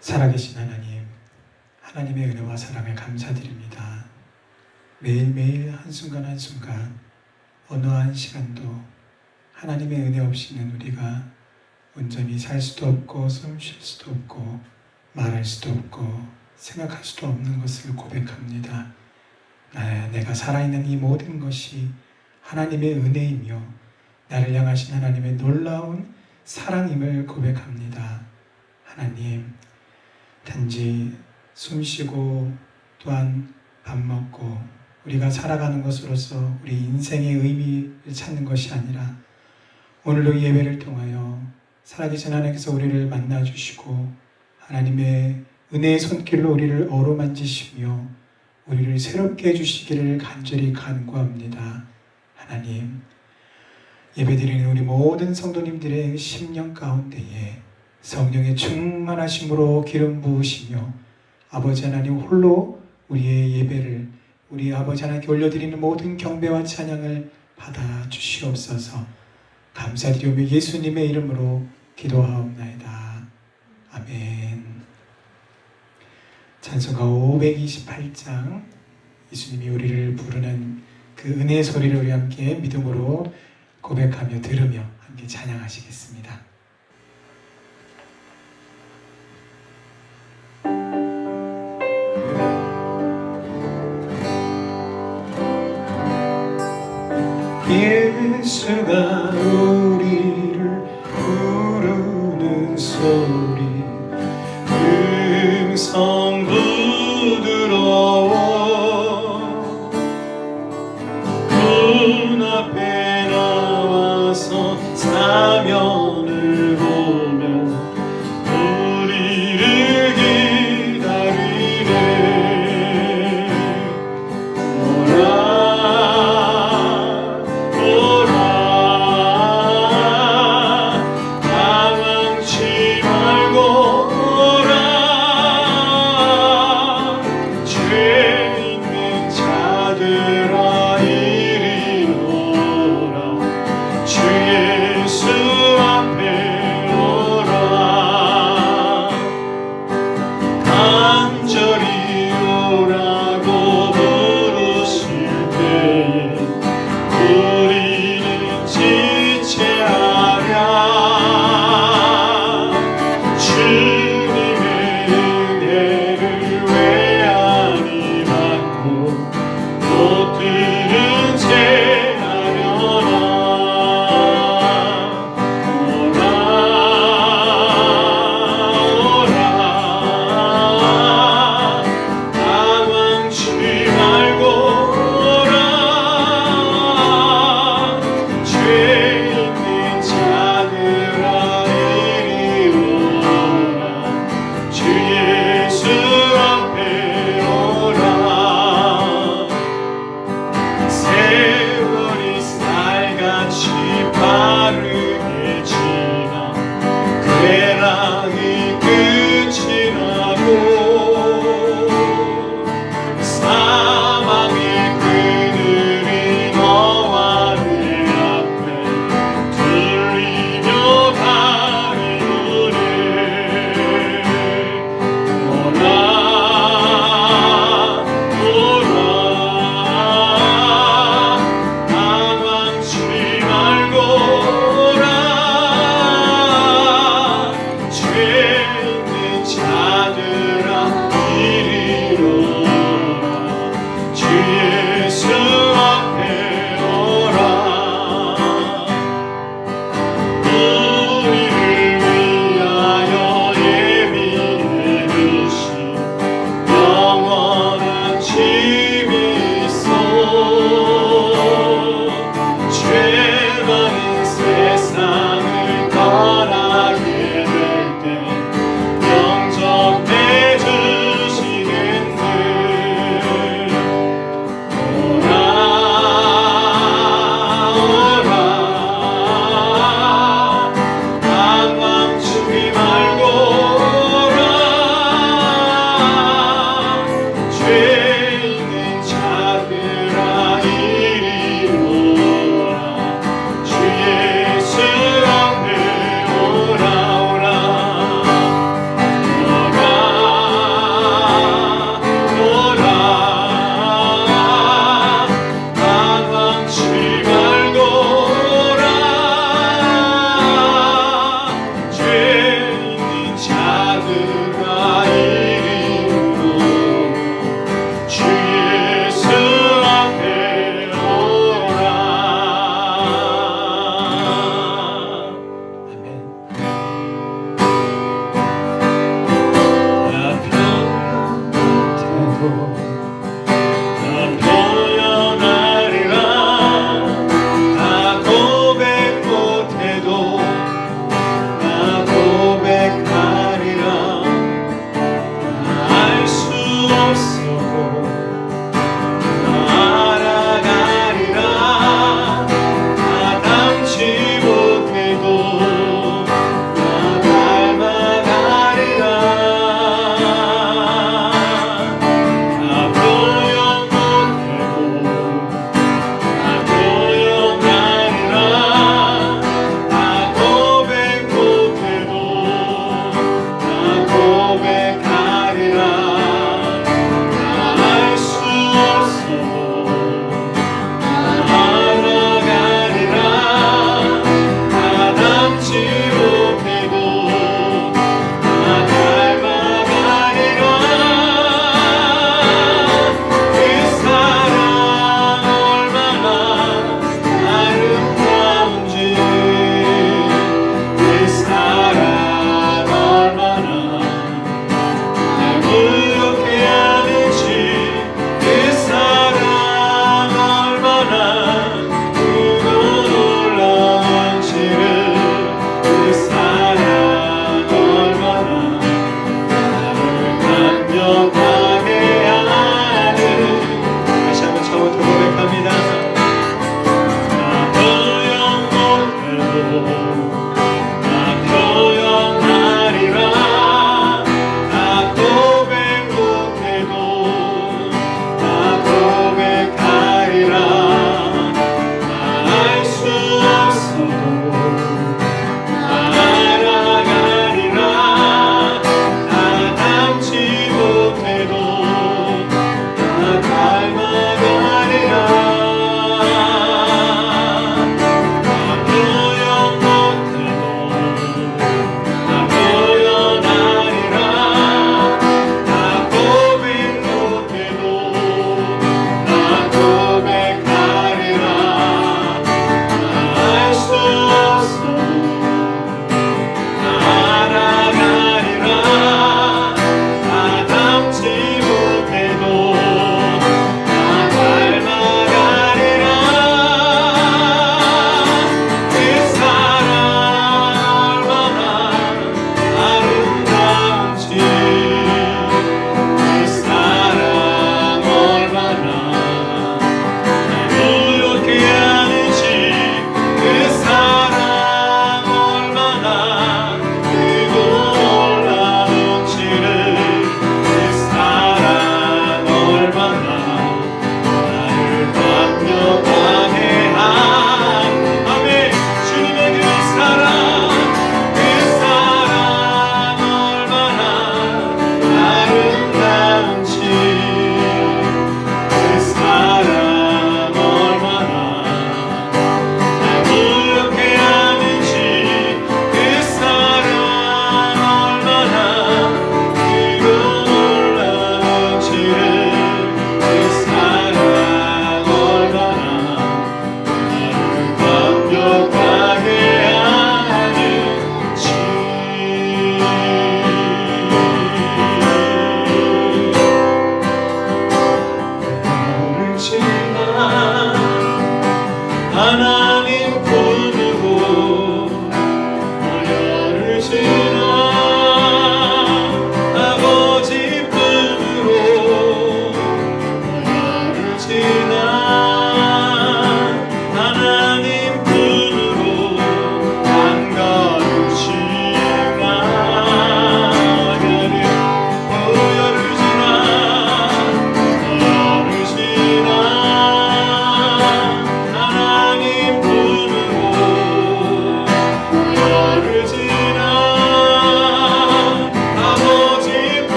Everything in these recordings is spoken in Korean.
살아계신 하나님, 하나님의 은혜와 사랑에 감사드립니다. 매일매일 한순간 한순간 어느 한 시간도 하나님의 은혜 없이는 우리가 온전히 살 수도 없고 숨 쉴 수도 없고 말할 수도 없고 생각할 수도 없는 것을 고백합니다. 내가 살아있는 이 모든 것이 하나님의 은혜이며 나를 향하신 하나님의 놀라운 사랑임을 고백합니다. 하나님, 단지 숨쉬고 또한 밥 먹고 우리가 살아가는 것으로서 우리 인생의 의미를 찾는 것이 아니라 오늘도 예배를 통하여 살아계신 하나님께서 우리를 만나주시고 하나님의 은혜의 손길로 우리를 어루만지시며 우리를 새롭게 해주시기를 간절히 간구합니다. 하나님, 예배드리는 우리 모든 성도님들의 심령 가운데에 성령의 충만하심으로 기름 부으시며 아버지 하나님 홀로 우리의 예배를 우리 아버지 하나님께 올려드리는 모든 경배와 찬양을 받아주시옵소서. 감사드리오며 예수님의 이름으로 기도하옵나이다. 아멘. 찬송가 528장, 예수님이 우리를 부르는 그 은혜의 소리를 우리 함께 믿음으로 고백하며 들으며 함께 찬양하시겠습니다. 예수가 우리를 부르는 소리, 음성 부드러워 눈앞에 나와서 사면을 보며 우리를 기다리네.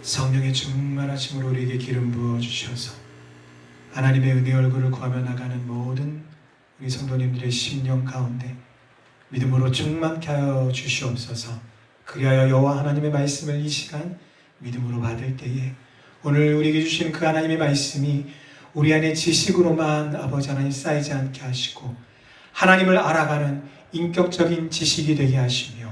성령의 충만하심으로 우리에게 기름 부어 주셔서 하나님의 은혜 얼굴을 구하며 나가는 모든 우리 성도님들의 심령 가운데 믿음으로 충만케 하여 주시옵소서. 그리하여 여호와 하나님의 말씀을 이 시간 믿음으로 받을 때에 오늘 우리에게 주신 그 하나님의 말씀이 우리 안에 지식으로만 아버지 하나님 쌓이지 않게 하시고 하나님을 알아가는 인격적인 지식이 되게 하시며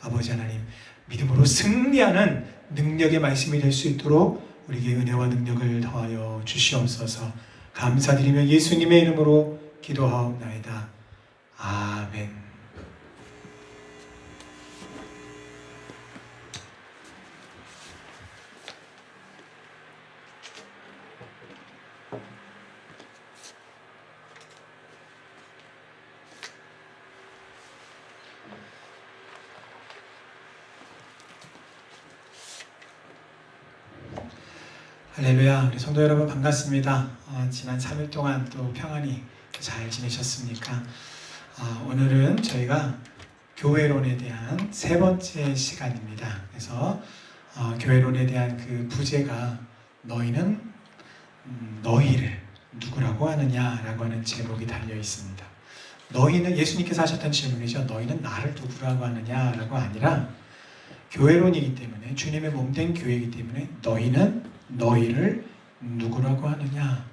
아버지 하나님 믿음으로 승리하는 능력의 말씀이 될 수 있도록 우리에게 은혜와 능력을 더하여 주시옵소서. 감사드리며 예수님의 이름으로 기도하옵나이다. 아멘. 할렐루야. 우리 성도 여러분 반갑습니다. 지난 3일 동안 또 평안히 잘 지내셨습니까? 오늘은 저희가 교회론에 대한 세 번째 시간입니다. 그래서 교회론에 대한 그 부제가 너희는 너희를 누구라고 하느냐라고 하는 제목이 달려 있습니다. 너희는 예수님께서 하셨던 질문이죠. 너희는 나를 누구라고 하느냐라고 아니라 교회론이기 때문에 주님의 몸된 교회이기 때문에 너희는 너희를 누구라고 하느냐,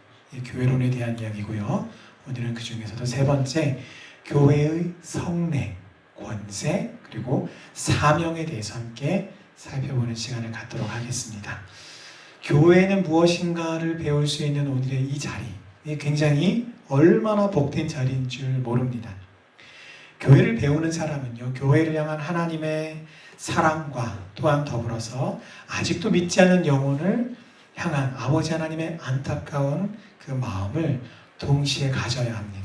교회론에 대한 이야기고요. 오늘은 그 중에서도 세 번째 교회의 성례, 권세 그리고 사명에 대해서 함께 살펴보는 시간을 갖도록 하겠습니다. 교회는 무엇인가를 배울 수 있는 오늘의 이 자리, 굉장히 얼마나 복된 자리인 줄 모릅니다. 교회를 배우는 사람은요, 교회를 향한 하나님의 사랑과 또한 더불어서 아직도 믿지 않는 영혼을 향한 아버지 하나님의 안타까운 그 마음을 동시에 가져야 합니다.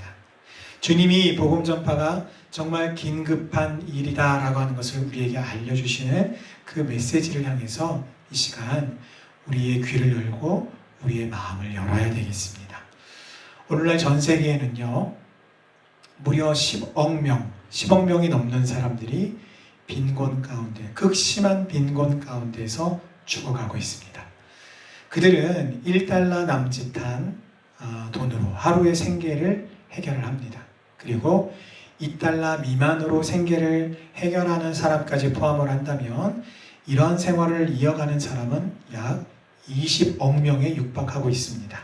주님이 복음 전파가 정말 긴급한 일이다라고 하는 것을 우리에게 알려주시는 그 메시지를 향해서 이 시간 우리의 귀를 열고 우리의 마음을 열어야 되겠습니다. 오늘날 전 세계에는요, 무려 10억 명이 넘는 사람들이 빈곤 가운데, 극심한 빈곤 가운데서 죽어가고 있습니다. 그들은 1달러 남짓한 돈으로 하루의 생계를 해결을 합니다. 그리고 2달러 미만으로 생계를 해결하는 사람까지 포함을 한다면 이러한 생활을 이어가는 사람은 약 20억 명에 육박하고 있습니다.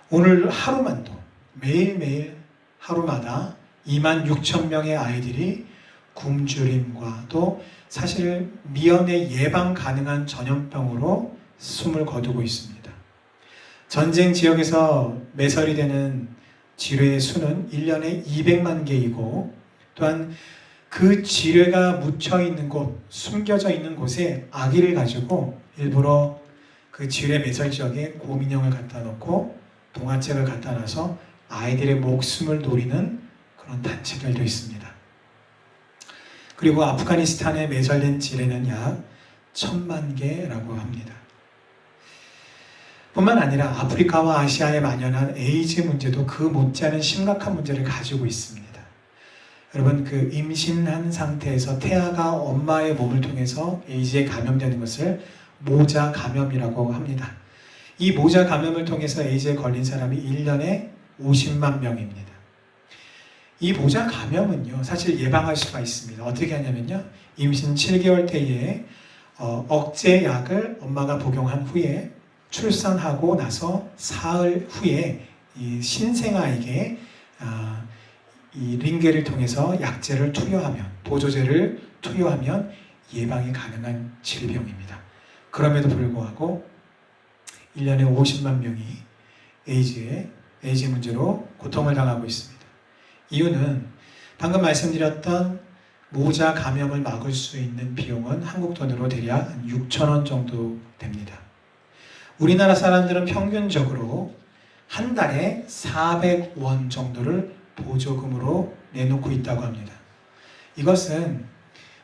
오늘 하루만도 매일매일 하루마다 26,000명의 아이들이 굶주림과 또 사실 미연에 예방 가능한 전염병으로 숨을 거두고 있습니다. 전쟁 지역에서 매설이 되는 지뢰의 수는 1년에 200만 개이고 또한 그 지뢰가 묻혀있는 곳, 숨겨져 있는 곳에 아기를 가지고 일부러 그 지뢰 매설 지역에 곰인형을 갖다 놓고 동화책을 갖다 놔서 아이들의 목숨을 노리는 그런 단체들도 있습니다. 그리고 아프가니스탄에 매설된 지뢰는 약 1,000만 개라고 합니다. 뿐만 아니라 아프리카와 아시아에 만연한 에이즈 문제도 그 못지않은 심각한 문제를 가지고 있습니다. 여러분, 그 임신한 상태에서 태아가 엄마의 몸을 통해서 에이즈에 감염되는 것을 모자 감염이라고 합니다. 이 모자 감염을 통해서 에이즈에 걸린 사람이 1년에 50만 명입니다. 이 모자 감염은요, 사실 예방할 수가 있습니다. 어떻게 하냐면요, 임신 7개월 때에 억제 약을 엄마가 복용한 후에 출산하고 나서 사흘 후에 이 신생아에게 이 링겔을 통해서 약제를 투여하면, 보조제를 투여하면 예방이 가능한 질병입니다. 그럼에도 불구하고 1년에 50만 명이 에이즈 문제로 고통을 당하고 있습니다. 이유는 방금 말씀드렸던 모자 감염을 막을 수 있는 비용은 한국 돈으로 대략 6,000원 정도 됩니다. 우리나라 사람들은 평균적으로 한 달에 400원 정도를 보조금으로 내놓고 있다고 합니다. 이것은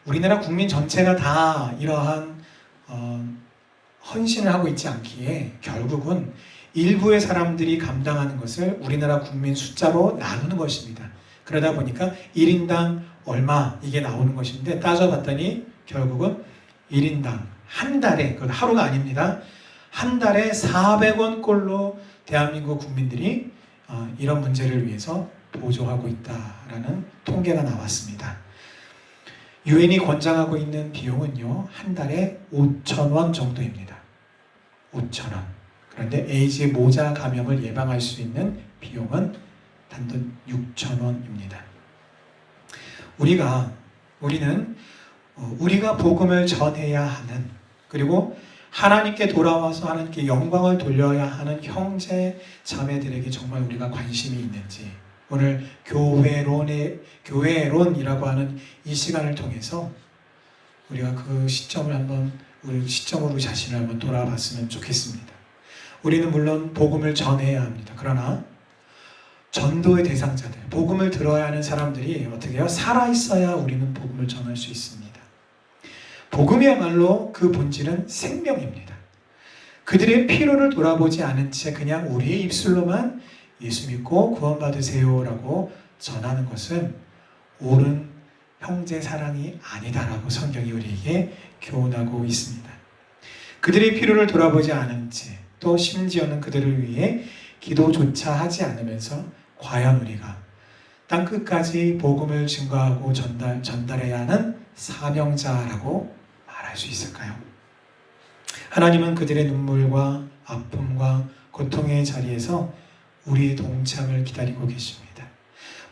우리나라 국민 전체가 다 이러한 헌신을 하고 있지 않기에 결국은 일부의 사람들이 감당하는 것을 우리나라 국민 숫자로 나누는 것입니다. 그러다 보니까 1인당 얼마 이게 나오는 것인데 따져봤더니 결국은 1인당 한 달에, 그건 하루가 아닙니다. 한 달에 400원 꼴로 대한민국 국민들이 이런 문제를 위해서 보조하고 있다라는 통계가 나왔습니다. 유엔이 권장하고 있는 비용은요, 한 달에 5,000원 정도입니다. 5,000원. 그런데 에이즈 모자 감염을 예방할 수 있는 비용은 단돈 6,000원입니다. 우리는 우리가 복음을 전해야 하는, 그리고 하나님께 돌아와서 하나님께 영광을 돌려야 하는 형제 자매들에게 정말 우리가 관심이 있는지, 오늘 교회론이라고 하는 이 시간을 통해서 우리가 그 시점을 한번, 우리 시점으로 자신을 한번 돌아봤으면 좋겠습니다. 우리는 물론 복음을 전해야 합니다. 그러나 전도의 대상자들, 복음을 들어야 하는 사람들이 어떻게 해요? 살아있어야 우리는 복음을 전할 수 있습니다. 복음이야말로 그 본질은 생명입니다. 그들의 필요를 돌아보지 않은 채 그냥 우리의 입술로만 예수 믿고 구원받으세요 라고 전하는 것은 옳은 형제 사랑이 아니다라고 성경이 우리에게 교훈하고 있습니다. 그들의 필요를 돌아보지 않은 채 또 심지어는 그들을 위해 기도조차 하지 않으면서 과연 우리가 땅 끝까지 복음을 증거하고 전달해야 하는 사명자라고 말할 수 있을까요? 하나님은 그들의 눈물과 아픔과 고통의 자리에서 우리의 동참을 기다리고 계십니다.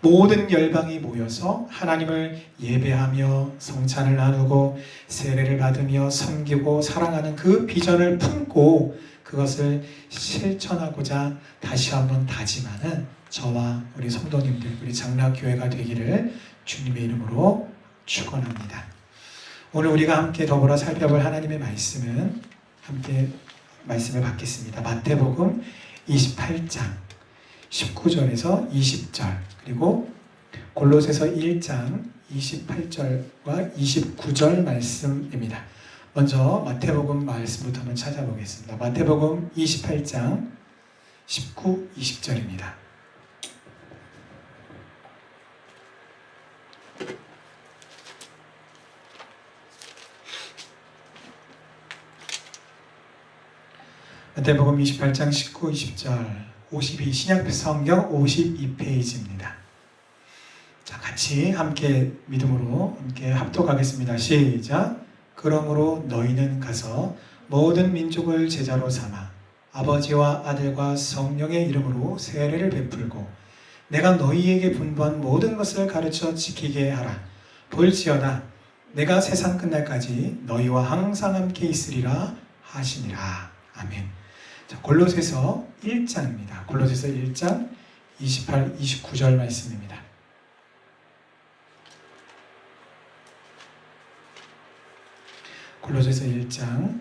모든 열방이 모여서 하나님을 예배하며 성찬을 나누고 세례를 받으며 섬기고 사랑하는 그 비전을 품고 그것을 실천하고자 다시 한번 다짐하는 저와 우리 성도님들, 우리 장락교회가 되기를 주님의 이름으로 축원합니다. 오늘 우리가 함께 더불어 살펴볼 하나님의 말씀은 함께 말씀을 받겠습니다. 마태복음 28장 19절에서 20절 그리고 골로새서 1장 28절과 29절 말씀입니다. 먼저 마태복음 말씀부터 한번 찾아보겠습니다. 마태복음 28장 19, 20절입니다. 마태복음 28장 19, 20절 52 신약 성경 52페이지입니다. 자, 같이 함께 믿음으로 함께 합독하겠습니다. 시작. 그러므로 너희는 가서 모든 민족을 제자로 삼아 아버지와 아들과 성령의 이름으로 세례를 베풀고 내가 너희에게 분부한 모든 것을 가르쳐 지키게 하라. 볼지어다 내가 세상 끝날까지 너희와 항상 함께 있으리라 하시니라. 아멘. 자, 골로새서 1장입니다. 골로새서 1장 28, 29절 말씀입니다. 골로새서 1장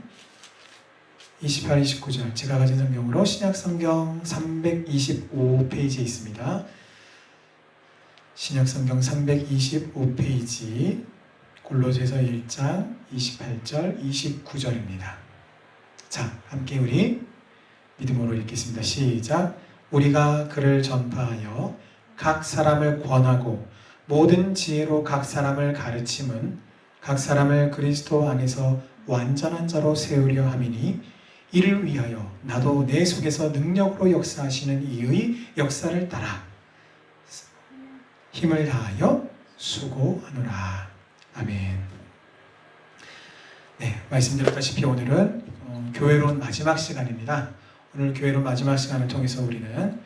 28, 29절 제가 가진 성경으로 신약성경 325페이지에 있습니다. 신약성경 325페이지 골로새서 1장 28절, 29절입니다. 자, 함께 우리 믿음으로 읽겠습니다. 시작. 우리가 그를 전파하여 각 사람을 권하고 모든 지혜로 각 사람을 가르침은 각 사람을 그리스도 안에서 완전한 자로 세우려 함이니 이를 위하여 나도 내 속에서 능력으로 역사하시는 이의 역사를 따라 힘을 다하여 수고하노라. 아멘. 네, 말씀드렸다시피 오늘은 교회론 마지막 시간입니다. 오늘 교회론 마지막 시간을 통해서 우리는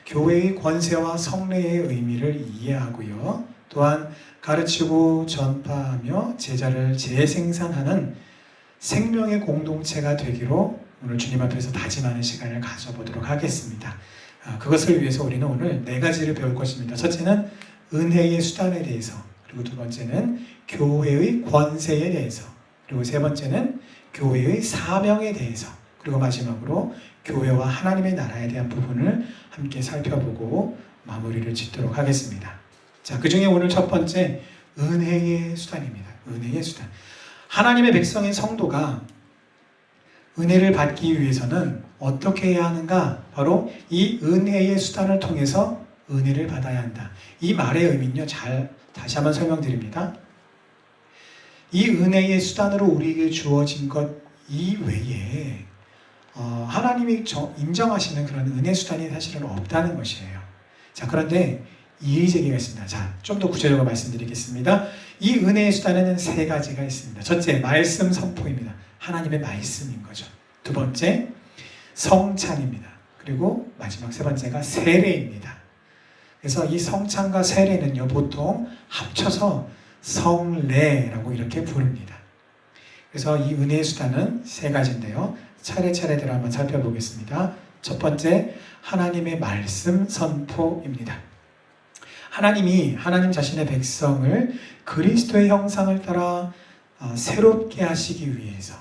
교회의 권세와 성례의 의미를 이해하고요. 또한 가르치고 전파하며 제자를 재생산하는 생명의 공동체가 되기로 오늘 주님 앞에서 다짐하는 시간을 가져보도록 하겠습니다. 그것을 위해서 우리는 오늘 4가지를 배울 것입니다. 첫째는 은혜의 수단에 대해서, 그리고 두 번째는 교회의 권세에 대해서, 그리고 세 번째는 교회의 사명에 대해서, 그리고 마지막으로 교회와 하나님의 나라에 대한 부분을 함께 살펴보고 마무리를 짓도록 하겠습니다. 자, 그 중에 오늘 첫 번째 은혜의 수단입니다. 은혜의 수단. 하나님의 백성인 성도가 은혜를 받기 위해서는 어떻게 해야 하는가? 바로 이 은혜의 수단을 통해서 은혜를 받아야 한다. 이 말의 의미는요, 다시 한번 설명드립니다. 이 은혜의 수단으로 우리에게 주어진 것 이외에 하나님이 인정하시는 그런 은혜 수단이 사실은 없다는 것이에요. 자, 그런데 이의제기가 있습니다. 자, 좀 더 구체적으로 말씀드리겠습니다. 이 은혜의 수단에는 3가지가 있습니다. 첫째, 말씀 선포입니다. 하나님의 말씀인 거죠. 두 번째, 성찬입니다. 그리고 마지막 세 번째가 세례입니다. 그래서 이 성찬과 세례는요, 보통 합쳐서 성례라고 이렇게 부릅니다. 그래서 이 은혜의 수단은 3가지인데요. 차례차례대로 한번 살펴보겠습니다. 첫 번째, 하나님의 말씀 선포입니다. 하나님 자신의 백성을 그리스도의 형상을 따라 새롭게 하시기 위해서,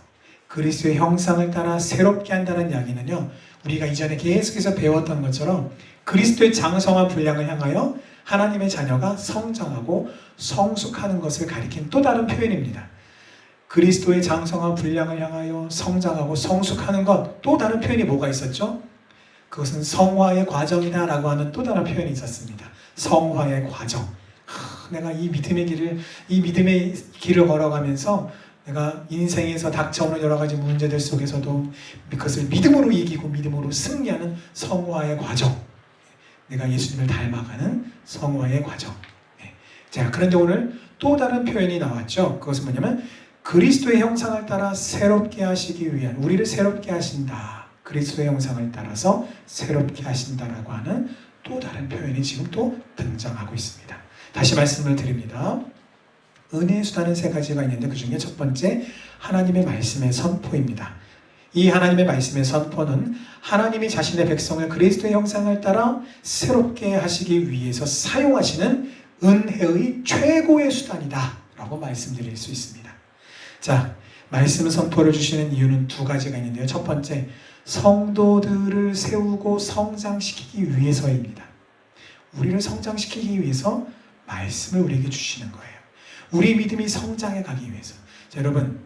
그리스도의 형상을 따라 새롭게 한다는 이야기는요, 우리가 이전에 계속해서 배웠던 것처럼 그리스도의 장성한 분량을 향하여 하나님의 자녀가 성장하고 성숙하는 것을 가리킨 또 다른 표현입니다. 그리스도의 장성한 분량을 향하여 성장하고 성숙하는 것, 또 다른 표현이 뭐가 있었죠? 그것은 성화의 과정이다 라고 하는 또 다른 표현이 있었습니다. 성화의 과정. 내가 이 믿음의 길을 걸어가면서 내가 인생에서 닥쳐오는 여러 가지 문제들 속에서도 그것을 믿음으로 이기고 믿음으로 승리하는 성화의 과정, 내가 예수님을 닮아가는 성화의 과정. 자, 그런데 오늘 또 다른 표현이 나왔죠. 그것은 뭐냐면 그리스도의 형상을 따라 새롭게 하시기 위한, 우리를 새롭게 하신다, 그리스도의 형상을 따라서 새롭게 하신다라고 하는 또 다른 표현이 지금 또 등장하고 있습니다. 다시 말씀을 드립니다. 은혜의 수단은 세 가지가 있는데 그 중에 첫 번째, 하나님의 말씀의 선포입니다. 이 하나님의 말씀의 선포는 하나님이 자신의 백성을 그리스도의 형상을 따라 새롭게 하시기 위해서 사용하시는 은혜의 최고의 수단이다 라고 말씀드릴 수 있습니다. 자, 말씀 선포를 주시는 이유는 두 가지가 있는데요. 첫 번째, 성도들을 세우고 성장시키기 위해서입니다. 우리를 성장시키기 위해서 말씀을 우리에게 주시는 거예요. 우리 믿음이 성장해 가기 위해서. 자, 여러분,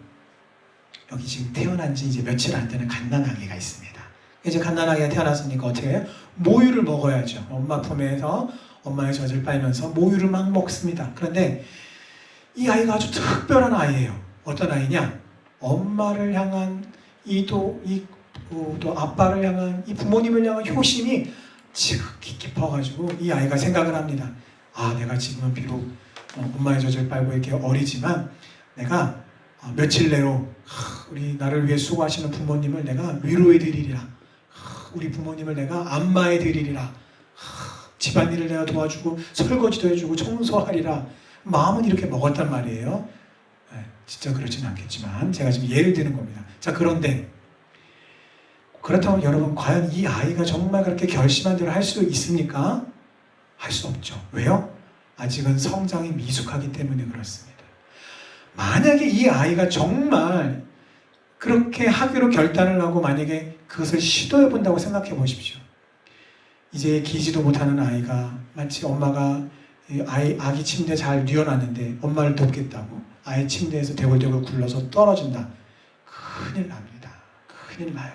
여기 지금 태어난 지 이제 며칠 안 되는 갓난아기가 있습니다. 이제 갓난아기가 태어났으니까 어떻게 해요? 모유를 먹어야죠. 엄마 품에서 엄마의 젖을 빨면서 모유를 막 먹습니다. 그런데 이 아이가 아주 특별한 아이예요. 어떤 아이냐? 엄마를 향한 또 아빠를 향한 이 부모님을 향한 효심이 지극히 깊어가지고 이 아이가 생각을 합니다. 아, 내가 지금은 비록 엄마의 젖을 빨고 이렇게 어리지만 내가 며칠 내로 우리 나를 위해 수고하시는 부모님을 내가 위로해 드리리라. 우리 부모님을 내가 안마해 드리리라. 집안일을 내가 도와주고 설거지도 해주고 청소하리라. 마음은 이렇게 먹었단 말이에요. 진짜 그렇지는 않겠지만 제가 지금 예를 드는 겁니다. 자, 그런데 그렇다면 여러분, 과연 이 아이가 정말 그렇게 결심한 대로 할 수 있습니까? 할 수 없죠. 왜요? 아직은 성장이 미숙하기 때문에 그렇습니다. 만약에 이 아이가 정말 그렇게 하기로 결단을 하고 만약에 그것을 시도해 본다고 생각해 보십시오. 이제 기지도 못하는 아이가 마치 엄마가 아기 침대에 잘 뉘어놨는데 엄마를 돕겠다고 아이 침대에서 대굴대굴 굴러서 떨어진다. 큰일 납니다. 큰일 나요.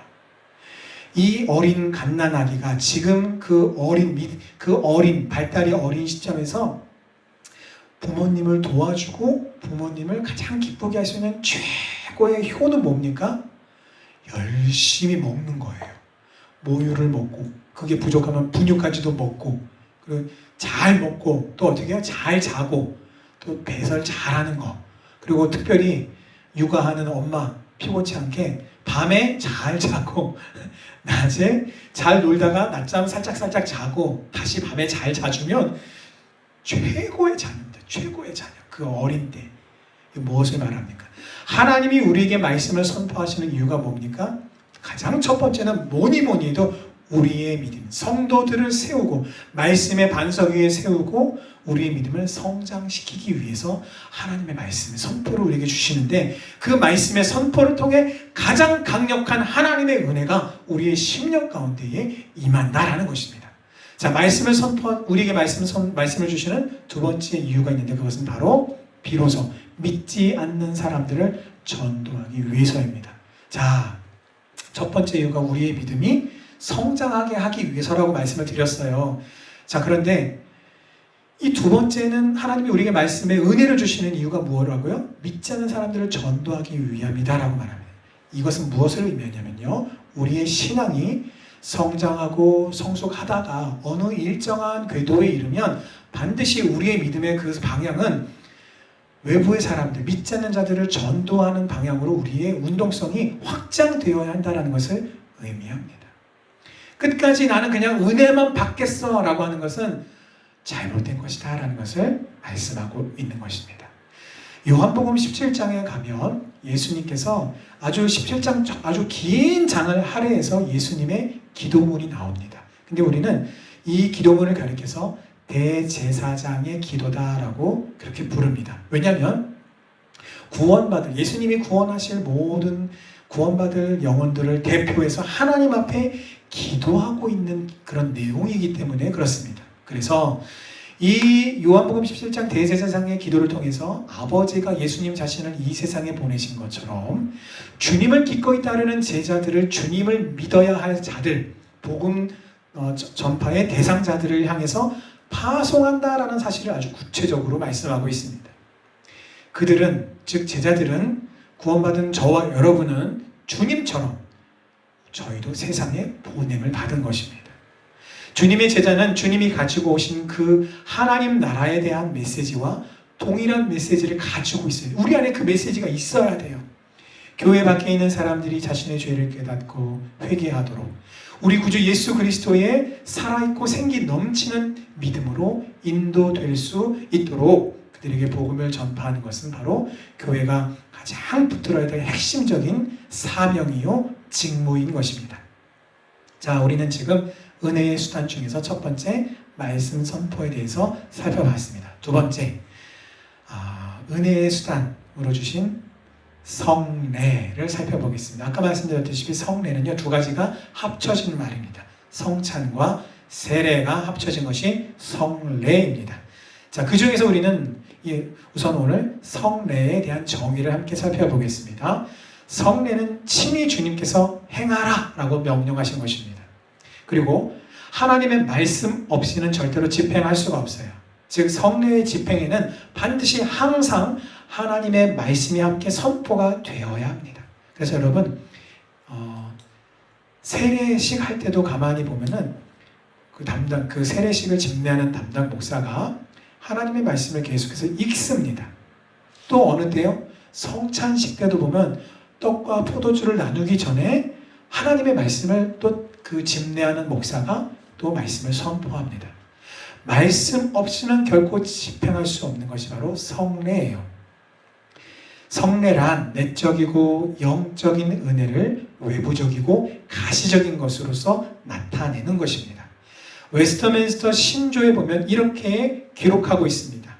이 어린 갓난아기가 지금 그 어린 발달이 어린 시점에서 부모님을 도와주고 부모님을 가장 기쁘게 할 수 있는 최고의 효는 뭡니까? 열심히 먹는 거예요. 모유를 먹고, 그게 부족하면 분유까지도 먹고, 그리고 잘 먹고, 또 어떻게 해요? 잘 자고, 또 배설 잘하는 거, 그리고 특별히 육아하는 엄마 피곤치 않게 밤에 잘 자고 낮에 잘 놀다가 낮잠 살짝 자고 다시 밤에 잘 자주면 최고의 자녀입니다. 최고의 자녀. 그 어린 때. 무엇을 말합니까? 하나님이 우리에게 말씀을 선포하시는 이유가 뭡니까? 가장 첫 번째는 뭐니 해도 우리의 믿음, 성도들을 세우고 말씀의 반석 위에 세우고 우리의 믿음을 성장시키기 위해서 하나님의 말씀의 선포를 우리에게 주시는데, 그 말씀의 선포를 통해 가장 강력한 하나님의 은혜가 우리의 심령 가운데에 임한다라는 것입니다. 자, 말씀을 우리에게 말씀을 주시는 두 번째 이유가 있는데, 그것은 바로 비로소 믿지 않는 사람들을 전도하기 위해서입니다. 자, 첫 번째 이유가 우리의 믿음이 성장하게 하기 위해서라고 말씀을 드렸어요. 자, 그런데 이 두 번째는 하나님이 우리에게 말씀에 은혜를 주시는 이유가 뭐라고요? 믿지 않는 사람들을 전도하기 위함이다라고 말합니다. 이것은 무엇을 의미하냐면요, 우리의 신앙이 성장하고 성숙하다가 어느 일정한 궤도에 이르면 반드시 우리의 믿음의 그 방향은 외부의 사람들, 믿지 않는 자들을 전도하는 방향으로 우리의 운동성이 확장되어야 한다는 것을 의미합니다. 끝까지 나는 그냥 은혜만 받겠어 라고 하는 것은 잘못된 것이다 라는 것을 말씀하고 있는 것입니다. 요한복음 17장에 가면 예수님께서 아주 17장 아주 긴 장을 할애해서 예수님의 기도문이 나옵니다. 근데 우리는 이 기도문을 가리켜서 대제사장의 기도다라고 그렇게 부릅니다. 왜냐하면 예수님이 구원하실 모든 구원받을 영혼들을 대표해서 하나님 앞에 기도하고 있는 그런 내용이기 때문에 그렇습니다. 그래서 이 요한복음 17장 대제사장의 기도를 통해서 아버지가 예수님 자신을 이 세상에 보내신 것처럼 주님을 기꺼이 따르는 제자들을, 주님을 믿어야 할 자들, 복음 전파의 대상자들을 향해서 파송한다라는 사실을 아주 구체적으로 말씀하고 있습니다. 그들은, 즉 제자들은, 구원받은 저와 여러분은 주님처럼 저희도 세상에 보냄을 받은 것입니다. 주님의 제자는 주님이 가지고 오신 그 하나님 나라에 대한 메시지와 동일한 메시지를 가지고 있어요. 우리 안에 그 메시지가 있어야 돼요. 교회 밖에 있는 사람들이 자신의 죄를 깨닫고 회개하도록 우리 구주 예수 그리스도의 살아있고 생기 넘치는 믿음으로 인도될 수 있도록 그들에게 복음을 전파하는 것은 바로 교회가 가장 붙들어야 될 핵심적인 사명이요 직무인 것입니다. 자, 우리는 지금 은혜의 수단 중에서 첫 번째 말씀 선포에 대해서 살펴봤습니다. 두 번째, 은혜의 수단으로 주신 성례를 살펴보겠습니다. 아까 말씀드렸듯이 성례는요, 두 가지가 합쳐진 말입니다. 성찬과 세례가 합쳐진 것이 성례입니다. 자, 그 중에서 우리는 우선 오늘 성례에 대한 정의를 함께 살펴보겠습니다. 성례는 친히 주님께서 행하라 라고 명령하신 것입니다. 그리고 하나님의 말씀 없이는 절대로 집행할 수가 없어요. 즉 성례의 집행에는 반드시 항상 하나님의 말씀이 함께 선포가 되어야 합니다. 그래서 여러분 세례식 할 때도 가만히 보면은 그 세례식을 집례하는 담당 목사가 하나님의 말씀을 계속해서 읽습니다. 또 어느 때요? 성찬식 때도 보면 떡과 포도주를 나누기 전에 하나님의 말씀을 또 그 집례하는 목사가 또 말씀을 선포합니다. 말씀 없이는 결코 집행할 수 없는 것이 바로 성례예요. 성례란 내적이고 영적인 은혜를 외부적이고 가시적인 것으로서 나타내는 것입니다. 웨스터민스터 신조에 보면 이렇게 기록하고 있습니다.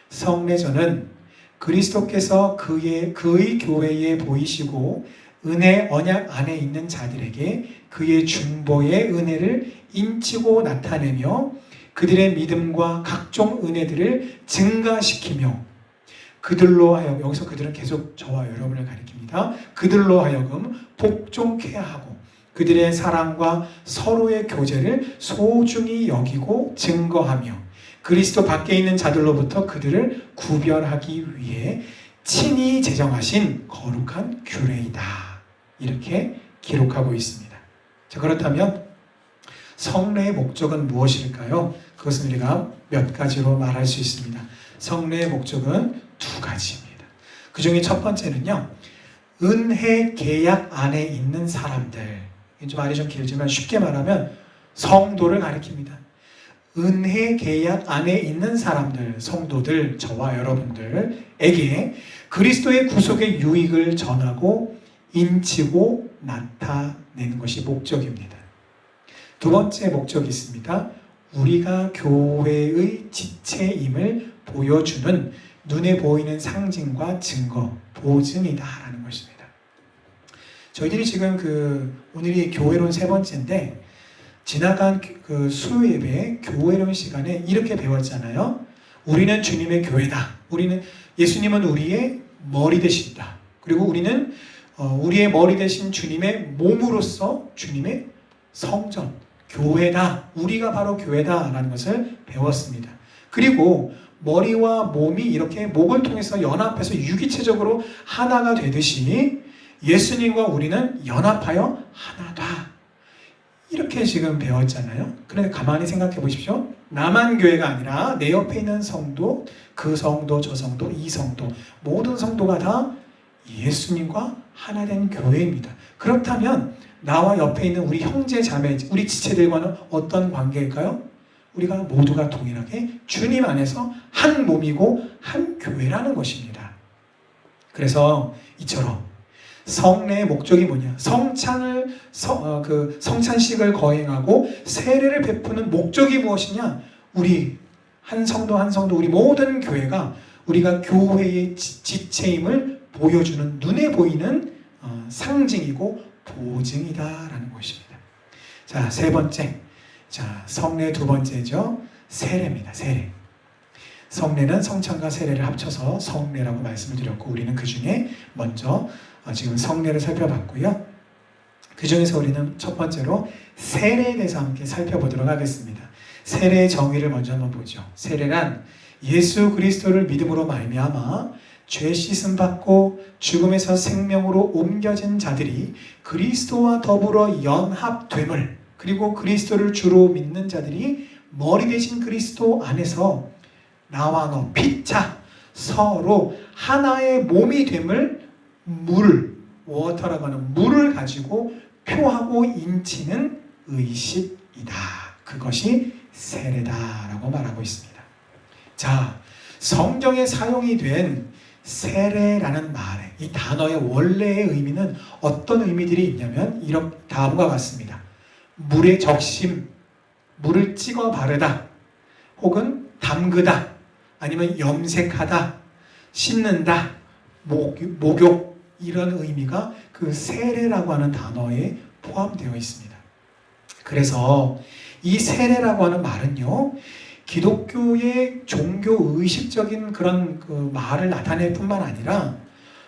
성례전은 그리스도께서 그의 교회에 보이시고 은혜 언약 안에 있는 자들에게 그의 중보의 은혜를 인치고 나타내며 그들의 믿음과 각종 은혜들을 증가시키며 그들로 하여금, 여기서 그들은 계속 저와 여러분을 가리킵니다. 그들로 하여금 복종케 하고 그들의 사랑과 서로의 교제를 소중히 여기고 증거하며 그리스도 밖에 있는 자들로부터 그들을 구별하기 위해 친히 제정하신 거룩한 규례이다. 이렇게 기록하고 있습니다. 자, 그렇다면 성례의 목적은 무엇일까요? 그것은 우리가 몇 가지로 말할 수 있습니다. 성례의 목적은 두 가지입니다. 그 중에 첫 번째는요, 은혜 계약 안에 있는 사람들, 좀 말이 좀 길지만 쉽게 말하면 성도를 가리킵니다. 은혜 계약 안에 있는 사람들, 성도들, 저와 여러분들에게 그리스도의 구속의 유익을 전하고 인치고 나타내는 것이 목적입니다. 두 번째 목적이 있습니다. 우리가 교회의 지체임을 보여주는 눈에 보이는 상징과 증거, 보증이다라는 것입니다. 저희들이 지금 오늘이 교회론 세 번째인데 지나간 그 수요예배 교회론 시간에 이렇게 배웠잖아요. 우리는 주님의 교회다. 예수님은 우리의 머리 되신다. 그리고 우리는 우리의 머리 되신 주님의 몸으로서 주님의 성전, 교회다. 우리가 바로 교회다라는 것을 배웠습니다. 그리고 머리와 몸이 이렇게 목을 통해서 연합해서 유기체적으로 하나가 되듯이 예수님과 우리는 연합하여 하나다. 이렇게 지금 배웠잖아요. 그런데 가만히 생각해 보십시오. 나만 교회가 아니라 내 옆에 있는 성도, 그 성도, 저 성도, 이 성도, 모든 성도가 다 예수님과 하나된 교회입니다. 그렇다면 나와 옆에 있는 우리 형제 자매, 우리 지체들과는 어떤 관계일까요? 우리가 모두가 동일하게 주님 안에서 한 몸이고 한 교회라는 것입니다. 그래서 이처럼 성례의 목적이 뭐냐? 성찬식을 거행하고 세례를 베푸는 목적이 무엇이냐? 우리 한 성도 한 성도 우리 모든 교회가 우리가 교회의 지체임을 보여주는 눈에 보이는 상징이고 보증이다라는 것입니다. 자, 세 번째. 자, 성례 두 번째죠. 세례입니다. 세례. 성례는 성찬과 세례를 합쳐서 성례라고 말씀을 드렸고 우리는 그 중에 먼저 지금 성례를 살펴봤고요. 그 중에서 우리는 첫 번째로 세례에 대해서 함께 살펴보도록 하겠습니다. 세례의 정의를 먼저 한번 보죠. 세례란 예수 그리스도를 믿음으로 말미암아 죄 씻음 받고 죽음에서 생명으로 옮겨진 자들이 그리스도와 더불어 연합됨을, 그리고 그리스도를 주로 믿는 자들이 머리 대신 그리스도 안에서 나와 너 피차 서로 하나의 몸이 됨을, 물, 워터라고 하는 물을 가지고 표하고 인치는 의식이다. 그것이 세례다라고 말하고 있습니다. 자, 성경에 사용이 된 세례라는 말의 이 단어의 원래의 의미는 어떤 의미들이 있냐면 이런 다음과 같습니다. 물에 적심, 물을 찍어 바르다, 혹은 담그다, 아니면 염색하다, 씻는다, 목욕, 이런 의미가 그 세례라고 하는 단어에 포함되어 있습니다. 그래서 이 세례라고 하는 말은요, 기독교의 종교 의식적인 그런 그 말을 나타낼 뿐만 아니라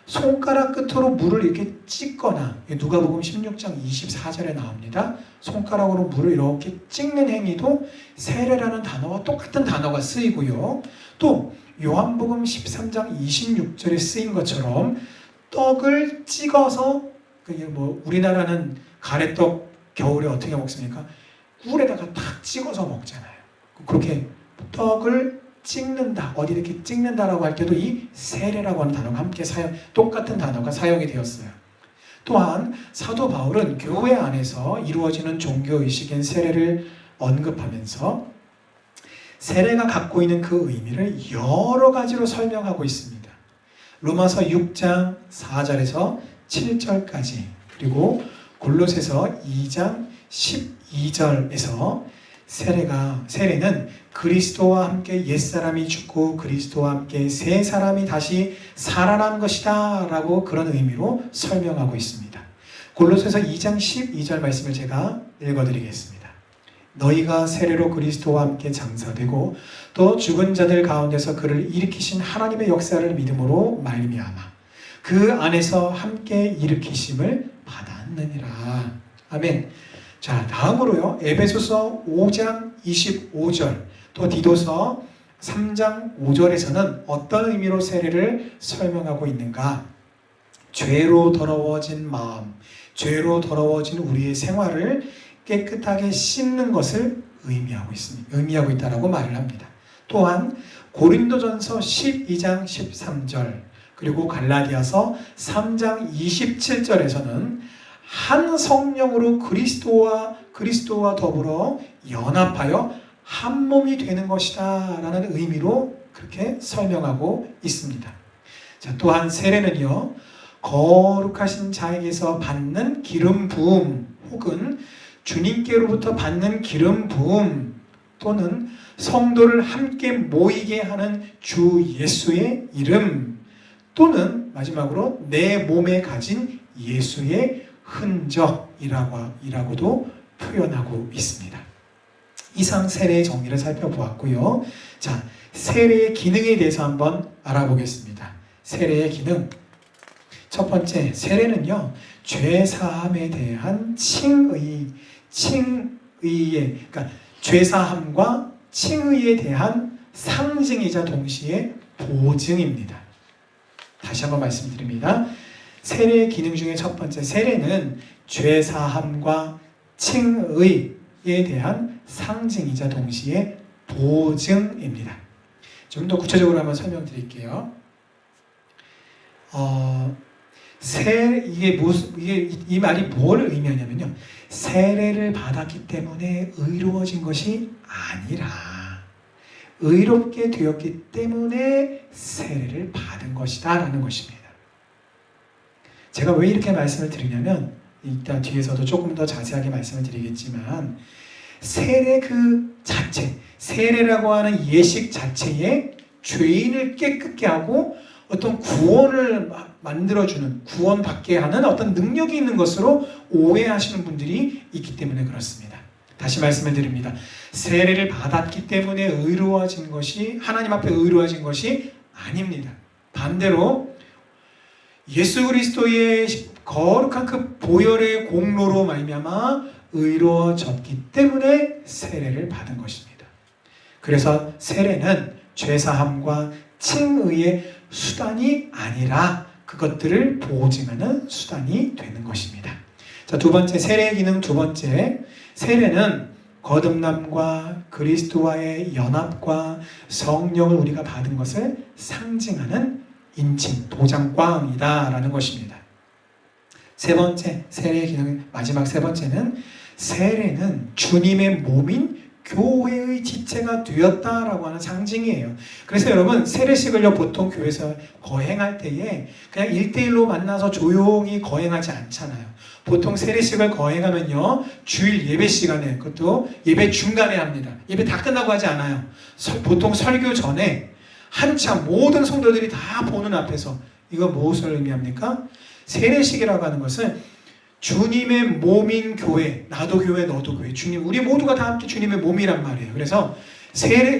손가락 끝으로 물을 이렇게 찍거나, 누가복음 16장 24절에 나옵니다. 손가락으로 물을 이렇게 찍는 행위도 세례라는 단어와 똑같은 단어가 쓰이고요. 또 요한복음 13장 26절에 쓰인 것처럼 떡을 찍어서, 우리나라는 가래떡 겨울에 어떻게 먹습니까? 꿀에다가 탁 찍어서 먹잖아요. 그렇게 떡을 찍는다, 어디 이렇게 찍는다라고 할 때도 이 세례라고 하는 단어가 함께 똑같은 단어가 사용이 되었어요. 또한 사도 바울은 교회 안에서 이루어지는 종교의식인 세례를 언급하면서 세례가 갖고 있는 그 의미를 여러 가지로 설명하고 있습니다. 로마서 6장 4절에서 7절까지, 그리고 골로새서 2장 12절에서 세례는 그리스도와 함께 옛사람이 죽고 그리스도와 함께 새 사람이 다시 살아난 것이다 라고 그런 의미로 설명하고 있습니다. 골로새서 2장 12절 말씀을 제가 읽어드리겠습니다. 너희가 세례로 그리스도와 함께 장사되고 또 죽은 자들 가운데서 그를 일으키신 하나님의 역사를 믿음으로 말미암아 그 안에서 함께 일으키심을 받았느니라. 아멘. 자, 다음으로요, 에베소서 5장 25절, 또 디도서 3장 5절에서는 어떤 의미로 세례를 설명하고 있는가? 죄로 더러워진 마음, 죄로 더러워진 우리의 생활을 깨끗하게 씻는 것을 의미하고 있다라고 말을 합니다. 또한 고린도전서 12장 13절, 그리고 갈라디아서 3장 27절에서는 한 성령으로 그리스도와 더불어 연합하여 한 몸이 되는 것이다 라는 의미로 그렇게 설명하고 있습니다. 자, 또한 세례는요, 거룩하신 자에게서 받는 기름 부음, 혹은 주님께로부터 받는 기름 부음, 또는 성도를 함께 모이게 하는 주 예수의 이름, 또는 마지막으로 내 몸에 가진 예수의 흔적이라고도 표현하고 있습니다. 이상 세례의 정의를 살펴보았고요. 자, 세례의 기능에 대해서 한번 알아보겠습니다. 세례의 기능. 첫 번째, 세례는요, 죄사함에 대한 그러니까 죄사함과 칭의에 대한 상징이자 동시에 보증입니다. 다시 한번 말씀드립니다. 세례의 기능 중에 첫 번째, 세례는 죄사함과 칭의에 대한 상징이자 동시에 보증입니다. 좀 더 구체적으로 한번 설명드릴게요. 이 말이 뭘 의미하냐면요, 세례를 받았기 때문에 의로워진 것이 아니라 의롭게 되었기 때문에 세례를 받은 것이다 라는 것입니다. 제가 왜 이렇게 말씀을 드리냐면, 이따 뒤에서도 조금 더 자세하게 말씀을 드리겠지만, 세례 그 자체, 세례라고 하는 예식 자체에 죄인을 깨끗게 하고 어떤 구원을 만들어주는, 구원받게 하는 어떤 능력이 있는 것으로 오해하시는 분들이 있기 때문에 그렇습니다. 다시 말씀을 드립니다. 세례를 받았기 때문에 의로워진 것이, 하나님 앞에 의로워진 것이 아닙니다. 반대로 예수 그리스도의 거룩한 그 보혈의 공로로 말미암아 의로워졌기 때문에 세례를 받은 것입니다. 그래서 세례는 죄사함과 칭의의 수단이 아니라 그것들을 보증하는 수단이 되는 것입니다. 자, 두 번째, 세례의 기능 두 번째. 세례는 거듭남과 그리스도와의 연합과 성령을 우리가 받은 것을 상징하는 인칭, 도장꽝이다 라는 것입니다. 세 번째, 세례의 기능 마지막 세 번째는 세례는 주님의 몸인 교회의 지체가 되었다라고 하는 상징이에요. 그래서 여러분, 세례식을요 보통 교회에서 거행할 때에 그냥 1대1로 만나서 조용히 거행하지 않잖아요. 보통 세례식을 거행하면요 주일 예배 시간에, 그것도 예배 중간에 합니다. 예배 다 끝나고 하지 않아요. 보통 설교 전에 한참 모든 성도들이 다 보는 앞에서, 이거 무엇을 의미합니까? 세례식이라고 하는 것은 주님의 몸인 교회, 나도 교회, 너도 교회, 주님, 우리 모두가 다 함께 주님의 몸이란 말이에요. 그래서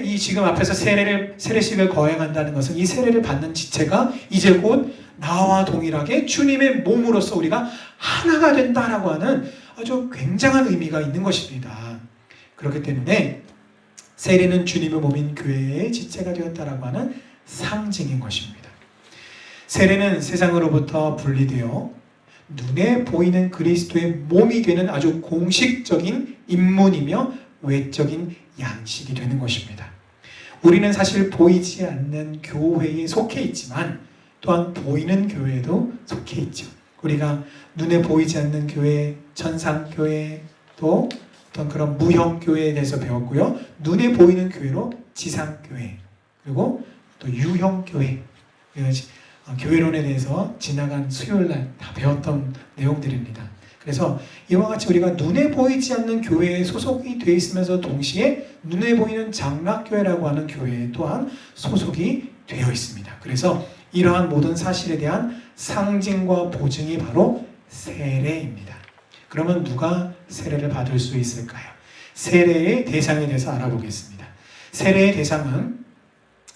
이 지금 앞에서 세례식을 거행한다는 것은 이 세례를 받는 지체가 이제 곧 나와 동일하게 주님의 몸으로서 우리가 하나가 된다라고 하는 아주 굉장한 의미가 있는 것입니다. 그렇기 때문에 세례는 주님의 몸인 교회의 지체가 되었다라고 하는 상징인 것입니다. 세례는 세상으로부터 분리되어 눈에 보이는 그리스도의 몸이 되는 아주 공식적인 입문이며 외적인 양식이 되는 것입니다. 우리는 사실 보이지 않는 교회에 속해 있지만 또한 보이는 교회에도 속해 있죠. 우리가 눈에 보이지 않는 교회, 천상교회, 또 어떤 그런 무형교회에 대해서 배웠고요. 눈에 보이는 교회로 지상교회, 그리고 또 유형교회, 교회론에 대해서 지나간 수요일날 다 배웠던 내용들입니다. 그래서 이와 같이 우리가 눈에 보이지 않는 교회에 소속이 되어 있으면서 동시에 눈에 보이는 장락교회라고 하는 교회에 또한 소속이 되어 있습니다. 그래서 이러한 모든 사실에 대한 상징과 보증이 바로 세례입니다. 그러면 누가 세례를 받을 수 있을까요? 세례의 대상에 대해서 알아보겠습니다. 세례의 대상은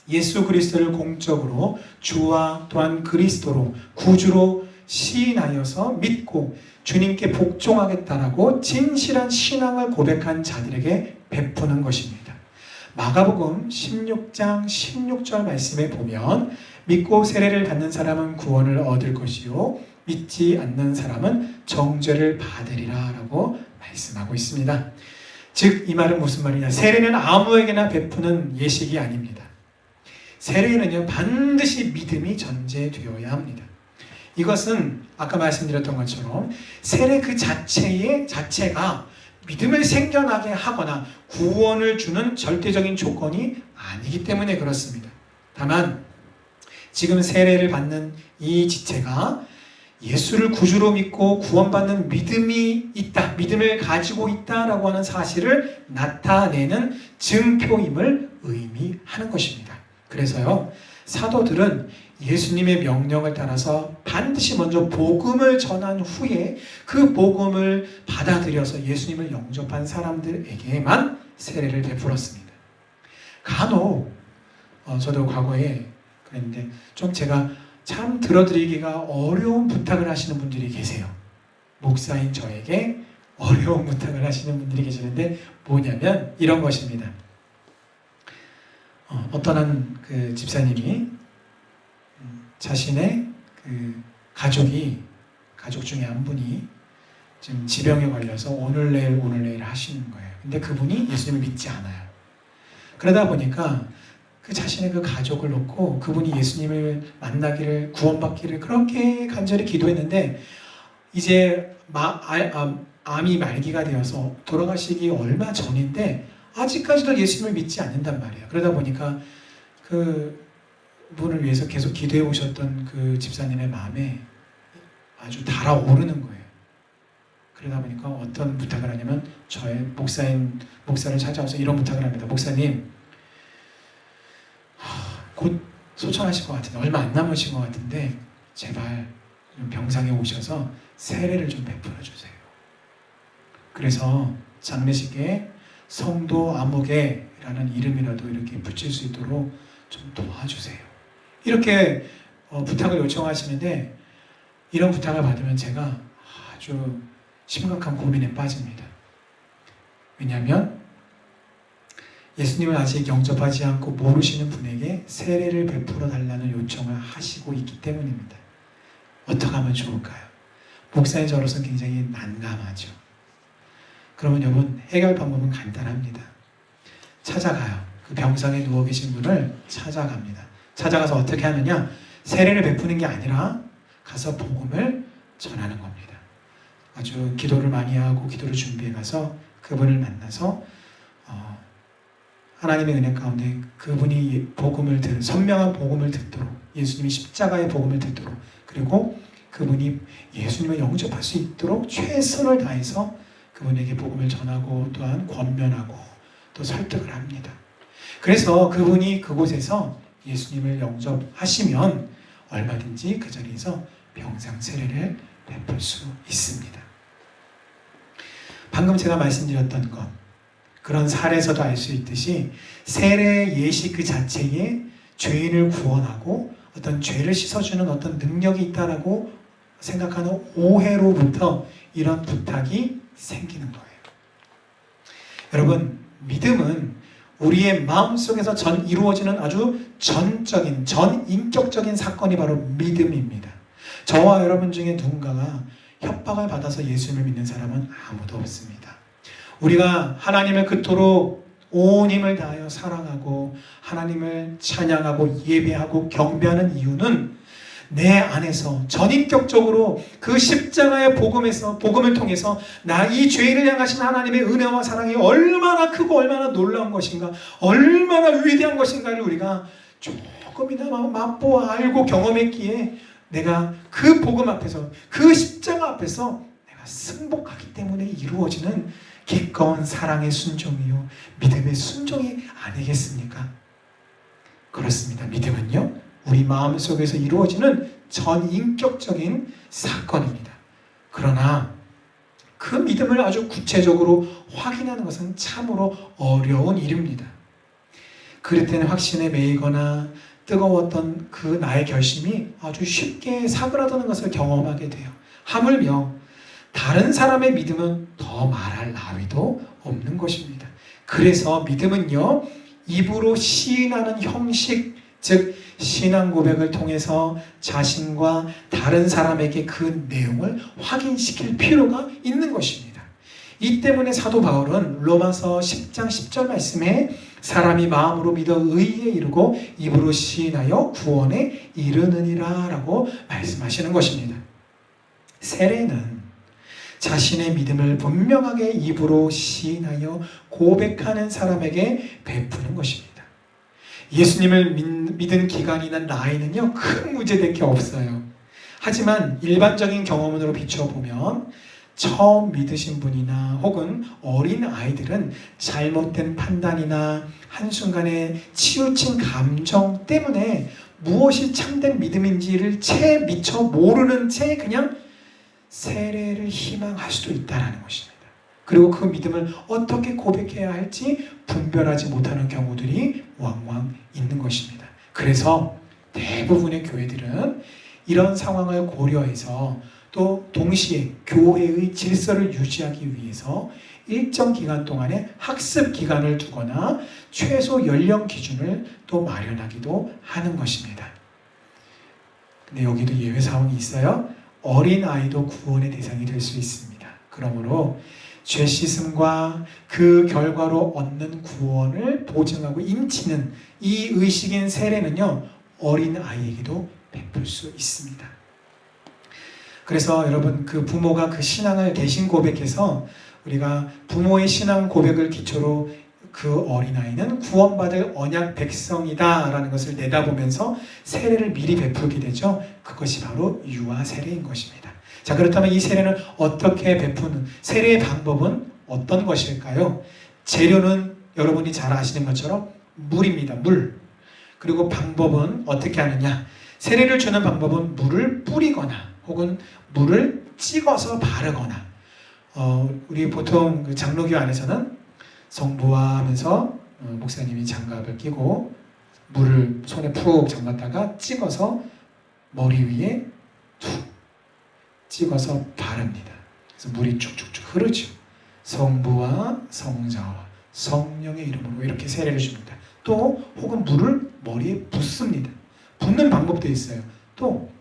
예수 그리스도를 공적으로 주와 또한 그리스도로 구주로 시인하여서 믿고 주님께 복종하겠다라고 진실한 신앙을 고백한 자들에게 베푸는 것입니다. 마가복음 16장 16절 말씀에 보면 믿고 세례를 받는 사람은 구원을 얻을 것이요 믿지 않는 사람은 정죄를 받으리라 라고 말씀하고 있습니다. 즉 이 말은 무슨 말이냐, 세례는 아무에게나 베푸는 예식이 아닙니다. 세례는요 반드시 믿음이 전제되어야 합니다. 이것은 아까 말씀드렸던 것처럼 세례 그 자체가 믿음을 생겨나게 하거나 구원을 주는 절대적인 조건이 아니기 때문에 그렇습니다. 다만 지금 세례를 받는 이 지체가 예수를 구주로 믿고 구원받는 믿음이 있다, 믿음을 가지고 있다라고 하는 사실을 나타내는 증표임을 의미하는 것입니다. 그래서요, 사도들은 예수님의 명령을 따라서 반드시 먼저 복음을 전한 후에 그 복음을 받아들여서 예수님을 영접한 사람들에게만 세례를 베풀었습니다. 간혹 저도 과거에 그랬는데 좀 제가 참 들어드리기가 어려운 부탁을 하시는 분들이 계세요. 목사인 저에게 어려운 부탁을 하시는 분들이 계시는데 뭐냐면 이런 것입니다. 어떤 한 그 집사님이 자신의 그 가족 중에 한 분이 지금 지병에 걸려서 오늘 내일 하시는 거예요. 근데 그분이 예수님을 믿지 않아요. 그러다 보니까 그 자신의 그 가족을 놓고 그분이 예수님을 만나기를, 구원받기를 그렇게 간절히 기도했는데 이제 암이 말기가 되어서 돌아가시기 얼마 전인데 아직까지도 예수님을 믿지 않는단 말이에요. 그러다 보니까 그 분을 위해서 계속 기도해 오셨던 그 집사님의 마음에 아주 달아오르는 거예요. 그러다 보니까 어떤 부탁을 하냐면 저의 목사를 찾아와서 이런 부탁을 합니다. 목사님, 곧 소천하실 것 같은데, 얼마 안 남으신 것 같은데 제발 병상에 오셔서 세례를 좀 베풀어 주세요. 그래서 장례식에 성도 아무개라는 이름이라도 이렇게 붙일 수 있도록 좀 도와주세요. 이렇게 부탁을 요청하시는데 이런 부탁을 받으면 제가 아주 심각한 고민에 빠집니다. 왜냐하면 예수님을 아직 영접하지 않고 모르시는 분에게 세례를 베풀어 달라는 요청을 하시고 있기 때문입니다. 어떻게 하면 좋을까요? 목사인 저로서는 굉장히 난감하죠. 그러면 여러분, 해결 방법은 간단합니다. 찾아가요. 그 병상에 누워 계신 분을 찾아갑니다. 찾아가서 어떻게 하느냐? 세례를 베푸는 게 아니라 가서 복음을 전하는 겁니다. 아주 기도를 많이 하고 기도를 준비해 가서 그분을 만나서 하나님의 은혜 가운데 그분이 선명한 복음을 듣도록, 예수님이 십자가의 복음을 듣도록, 그리고 그분이 예수님을 영접할 수 있도록 최선을 다해서 그분에게 복음을 전하고 또한 권면하고 또 설득을 합니다. 그래서 그분이 그곳에서 예수님을 영접하시면 얼마든지 그 자리에서 병상 세례를 베풀 수 있습니다. 방금 제가 말씀드렸던 것, 그런 사례에서도 알 수 있듯이 세례 예식 그 자체에 죄인을 구원하고 어떤 죄를 씻어주는 어떤 능력이 있다라고 생각하는 오해로부터 이런 부탁이 생기는 거예요. 여러분, 믿음은 우리의 마음속에서 이루어지는 아주 전인격적인 사건이 바로 믿음입니다. 저와 여러분 중에 누군가가 협박을 받아서 예수님을 믿는 사람은 아무도 없습니다. 우리가 하나님을 그토록 온 힘을 다하여 사랑하고 하나님을 찬양하고 예배하고 경배하는 이유는 내 안에서 전인격적으로 그 십자가의 복음을 통해서 나 이 죄인을 향하신 하나님의 은혜와 사랑이 얼마나 크고 얼마나 놀라운 것인가, 얼마나 위대한 것인가를 우리가 조금이나 맛보아 알고 경험했기에 내가 그 복음 앞에서, 그 십자가 앞에서 내가 승복하기 때문에 이루어지는 기꺼운 사랑의 순종이요 믿음의 순종이 아니겠습니까? 그렇습니다. 믿음은요, 우리 마음속에서 이루어지는 전인격적인 사건입니다. 그러나 그 믿음을 아주 구체적으로 확인하는 것은 참으로 어려운 일입니다. 그럴 때는 확신에 매이거나 뜨거웠던 그 나의 결심이 아주 쉽게 사그라드는 것을 경험하게 돼요. 하물며 다른 사람의 믿음은 더 말할 나위도 없는 것입니다. 그래서 믿음은요, 입으로 시인하는 형식, 즉 신앙 고백을 통해서 자신과 다른 사람에게 그 내용을 확인시킬 필요가 있는 것입니다. 이 때문에 사도 바울은 로마서 10장 10절 말씀에 사람이 마음으로 믿어 의에 이르고 입으로 시인하여 구원에 이르느니라 라고 말씀하시는 것입니다. 세례는 자신의 믿음을 분명하게 입으로 시인하여 고백하는 사람에게 베푸는 것입니다. 예수님을 믿은 기간이나 나이는요, 큰 문제될 게 없어요. 하지만 일반적인 경험으로 비춰보면 처음 믿으신 분이나 혹은 어린 아이들은 잘못된 판단이나 한순간에 치우친 감정 때문에 무엇이 참된 믿음인지를 채 미처 모르는 채 그냥 세례를 희망할 수도 있다는 것입니다. 그리고 그 믿음을 어떻게 고백해야 할지 분별하지 못하는 경우들이 왕왕 있는 것입니다. 그래서 대부분의 교회들은 이런 상황을 고려해서 또 동시에 교회의 질서를 유지하기 위해서 일정 기간 동안에 학습 기간을 두거나 최소 연령 기준을 또 마련하기도 하는 것입니다. 근데 여기도 예외 상황이 있어요. 어린 아이도 구원의 대상이 될 수 있습니다. 그러므로 죄 씻음과 그 결과로 얻는 구원을 보증하고 인치는 이 의식인 세례는요, 어린 아이에게도 베풀 수 있습니다. 그래서 여러분, 그 부모가 그 신앙을 대신 고백해서 우리가 부모의 신앙 고백을 기초로 그 어린아이는 구원받을 언약 백성이다 라는 것을 내다보면서 세례를 미리 베풀게 되죠. 그것이 바로 유아 세례인 것입니다. 자, 그렇다면 이 세례는 어떻게 베푸는, 세례의 방법은 어떤 것일까요? 재료는 여러분이 잘 아시는 것처럼 물입니다. 물. 그리고 방법은 어떻게 하느냐? 세례를 주는 방법은 물을 뿌리거나 혹은 물을 찍어서 바르거나, 우리 보통 그 장로교 안에서는 성부와 하면서 목사님이 장갑을 끼고 물을 손에 푹 담갔다가 찍어서 머리 위에 툭 찍어서 바릅니다. 그래서 물이 쭉쭉쭉 흐르죠. 성부와 성자와 성령의 이름으로 이렇게 세례를 줍니다. 또 혹은 물을 머리에 붓습니다. 붓는 방법도 있어요. 또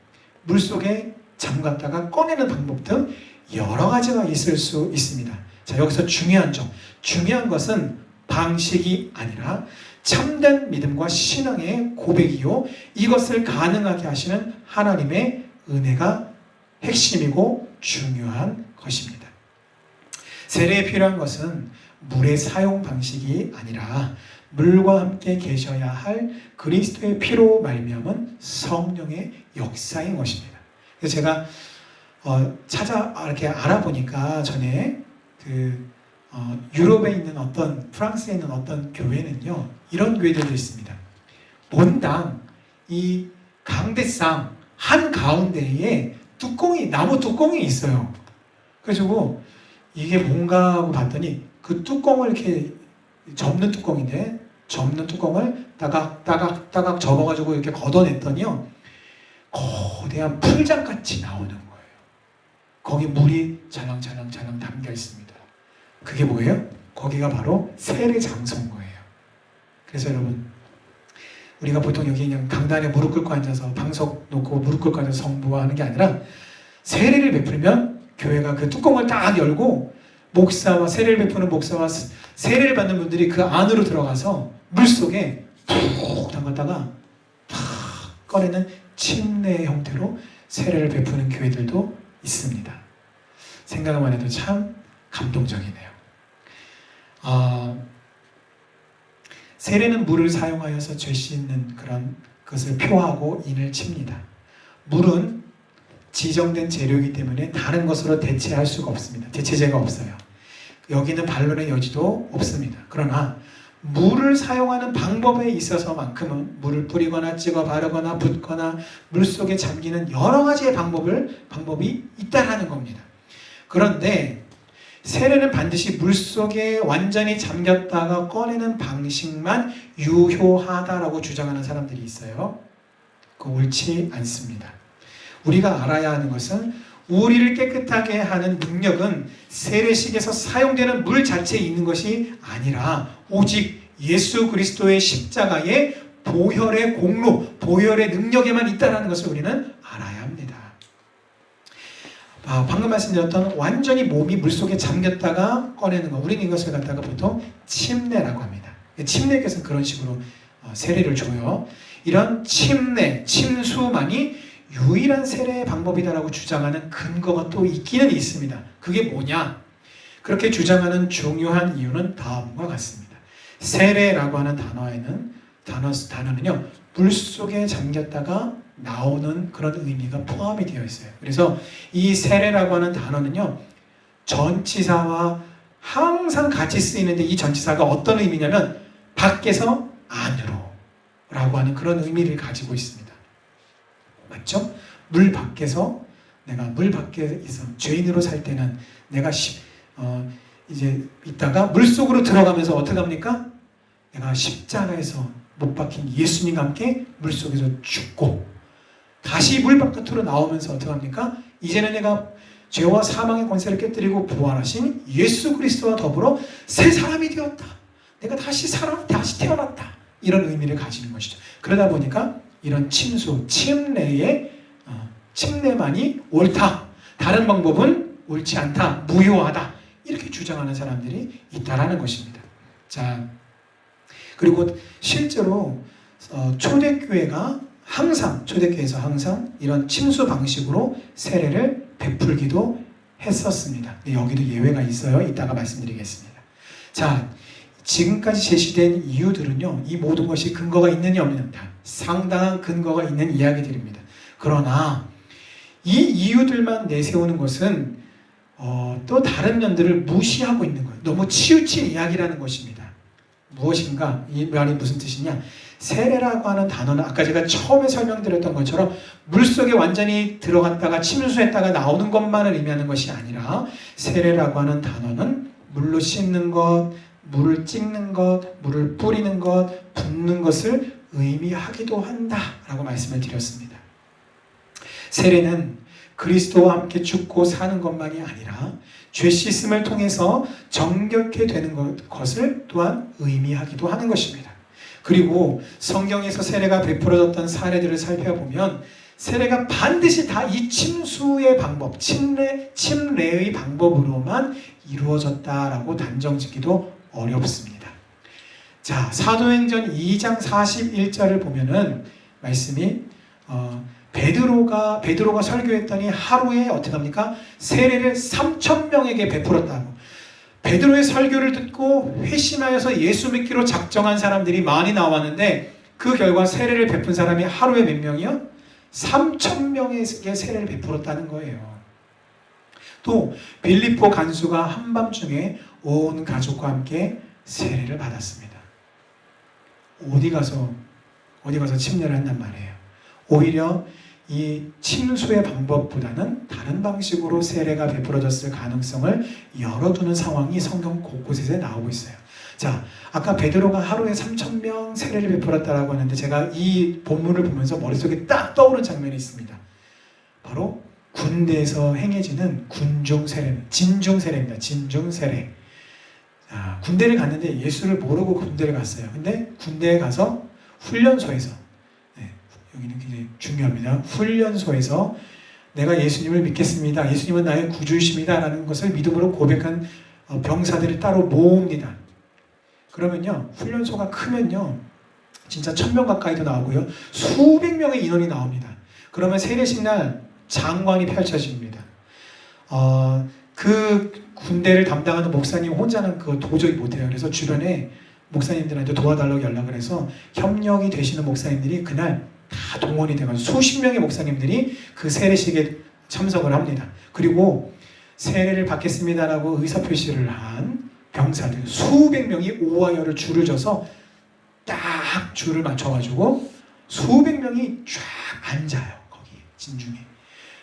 물속에 잠갔다가 꺼내는 방법 등 여러 가지가 있을 수 있습니다. 자, 여기서 중요한 것은 방식이 아니라 참된 믿음과 신앙의 고백이요, 이것을 가능하게 하시는 하나님의 은혜가 핵심이고 중요한 것입니다. 세례에 필요한 것은 물의 사용 방식이 아니라 물과 함께 계셔야 할 그리스도의 피로 말미암은 성령의 역사인 것입니다. 그래서 제가 이렇게 알아보니까 전에 유럽에 있는 프랑스에 있는 어떤 교회는요, 이런 교회들도 있습니다. 본당 이 강대상 한 가운데에 나무 뚜껑이 있어요. 그래가지고 이게 뭔가 하고 봤더니 그 뚜껑을 이렇게 접는 뚜껑을 따각 접어가지고 이렇게 걷어냈더니요, 거대한 풀장같이 나오는 거예요. 거기 물이 자랑자랑 담겨 있습니다. 그게 뭐예요? 거기가 바로 세례 장소인 거예요. 그래서 여러분, 우리가 보통 여기 그냥 강단에 무릎 꿇고 앉아서 방석 놓고 무릎 꿇고 앉아서 성부하는 게 아니라 세례를 베풀면 교회가 그 뚜껑을 딱 열고 세례를 베푸는 목사와 세례를 받는 분들이 그 안으로 들어가서 물속에 푹 담갔다가 탁 꺼내는 침례의 형태로 세례를 베푸는 교회들도 있습니다. 생각만 해도 참 감동적이네요. 세례는 물을 사용하여서 죄 씻는 그런 것을 표하고 인을 칩니다. 물은 지정된 재료이기 때문에 다른 것으로 대체할 수가 없습니다. 대체제가 없어요. 여기는 반론의 여지도 없습니다. 그러나 물을 사용하는 방법에 있어서만큼은 물을 뿌리거나 찍어 바르거나 붓거나 물속에 잠기는 여러 가지의 방법이 있다라는 겁니다. 그런데 세례는 반드시 물속에 완전히 잠겼다가 꺼내는 방식만 유효하다라고 주장하는 사람들이 있어요. 그거 옳지 않습니다. 우리가 알아야 하는 것은 우리를 깨끗하게 하는 능력은 세례식에서 사용되는 물 자체에 있는 것이 아니라 오직 예수 그리스도의 십자가의 보혈의 공로, 보혈의 능력에만 있다는 것을 우리는 알아야 합니다. 방금 말씀드렸던 완전히 몸이 물속에 잠겼다가 꺼내는 것, 우리는 이것을 갖다가 보통 침례라고 합니다. 침례께서는 그런 식으로 세례를 줘요. 이런 침수만이 유일한 세례의 방법이다라고 주장하는 근거가 또 있기는 있습니다. 그게 뭐냐? 그렇게 주장하는 중요한 이유는 다음과 같습니다. 세례라고 하는 단어는요, 물속에 잠겼다가 나오는 그런 의미가 포함이 되어 있어요. 그래서 이 세례라고 하는 단어는요, 전치사와 항상 같이 쓰이는데 이 전치사가 어떤 의미냐면 밖에서 안으로 라고 하는 그런 의미를 가지고 있습니다. 맞죠? 물 밖에서 내가 물 밖에서 죄인으로 살 때는 내가 이제 있다가 물 속으로 들어가면서 어떻게 합니까? 내가 십자가에서 못 박힌 예수님과 함께 물 속에서 죽고 다시 물 바깥으로 나오면서 어떻게 합니까? 이제는 내가 죄와 사망의 권세를 깨뜨리고 부활하신 예수 그리스도와 더불어 새 사람이 되었다. 내가 다시 태어났다. 이런 의미를 가지는 것이죠. 그러다 보니까 이런 침례만이 옳다. 다른 방법은 옳지 않다. 무효하다. 이렇게 주장하는 사람들이 있다라는 것입니다. 자, 그리고 실제로 초대교회에서 항상 이런 침수 방식으로 세례를 베풀기도 했었습니다. 여기도 예외가 있어요. 이따가 말씀드리겠습니다. 자, 지금까지 제시된 이유들은요, 이 모든 것이 근거가 있느냐 없느냐, 상당한 근거가 있는 이야기들입니다. 그러나 이 이유들만 내세우는 것은 또 다른 면들을 무시하고 있는 거예요. 너무 치우친 이야기라는 것입니다. 무엇인가? 이 말이 무슨 뜻이냐? 세례라고 하는 단어는 아까 제가 처음에 설명드렸던 것처럼 물속에 완전히 들어갔다가 침수했다가 나오는 것만을 의미하는 것이 아니라 세례라고 하는 단어는 물로 씻는 것, 물을 찍는 것, 물을 뿌리는 것, 붓는 것을 의미하기도 한다라고 말씀을 드렸습니다. 세례는 그리스도와 함께 죽고 사는 것만이 아니라 죄 씻음을 통해서 정결케 되는 것을 또한 의미하기도 하는 것입니다. 그리고 성경에서 세례가 베풀어졌던 사례들을 살펴보면 세례가 반드시 다 이 침수의 방법, 침례의 방법으로만 이루어졌다라고 단정짓기도 어렵습니다. 자, 사도행전 2장 41절을 보면은 말씀이 베드로가 설교했더니 하루에 어떻게 합니까? 세례를 3,000명에게 베풀었다고. 베드로의 설교를 듣고 회심하여서 예수 믿기로 작정한 사람들이 많이 나왔는데 그 결과 세례를 베푼 사람이 하루에 몇 명이요? 3,000명에게 세례를 베풀었다는 거예요. 또 빌립보 간수가 한밤중에 온 가족과 함께 세례를 받았습니다. 어디 가서 침례를 한단 말이에요. 오히려 이 침수의 방법보다는 다른 방식으로 세례가 베풀어졌을 가능성을 열어두는 상황이 성경 곳곳에서 나오고 있어요. 자, 아까 베드로가 하루에 3,000명 세례를 베풀었다라고 하는데 제가 이 본문을 보면서 머릿속에 딱 떠오른 장면이 있습니다. 바로 군대에서 행해지는 군중 세례, 진중 세례입니다. 진중 세례. 자, 군대를 갔는데 예수를 모르고 군대를 갔어요. 근데 군대에 가서 훈련소에서, 여기는 굉장히 중요합니다. 훈련소에서 내가 예수님을 믿겠습니다. 예수님은 나의 구주이십니다. 라는 것을 믿음으로 고백한 병사들을 따로 모읍니다. 그러면요, 훈련소가 크면요, 진짜 1,000명 가까이도 나오고요, 수백 명의 인원이 나옵니다. 그러면 세례식 날 장관이 펼쳐집니다. 그 군대를 담당하는 목사님 혼자는 그거 도저히 못해요. 그래서 주변에 목사님들한테 도와달라고 연락을 해서 협력이 되시는 목사님들이 그날 다 동원이 돼가지고 수십 명의 목사님들이 그 세례식에 참석을 합니다. 그리고 세례를 받겠습니다라고 의사표시를 한 병사들 수백 명이 오와이어를 줄을 져서 딱 줄을 맞춰가지고 수백 명이 쫙 앉아요. 거기 진중에.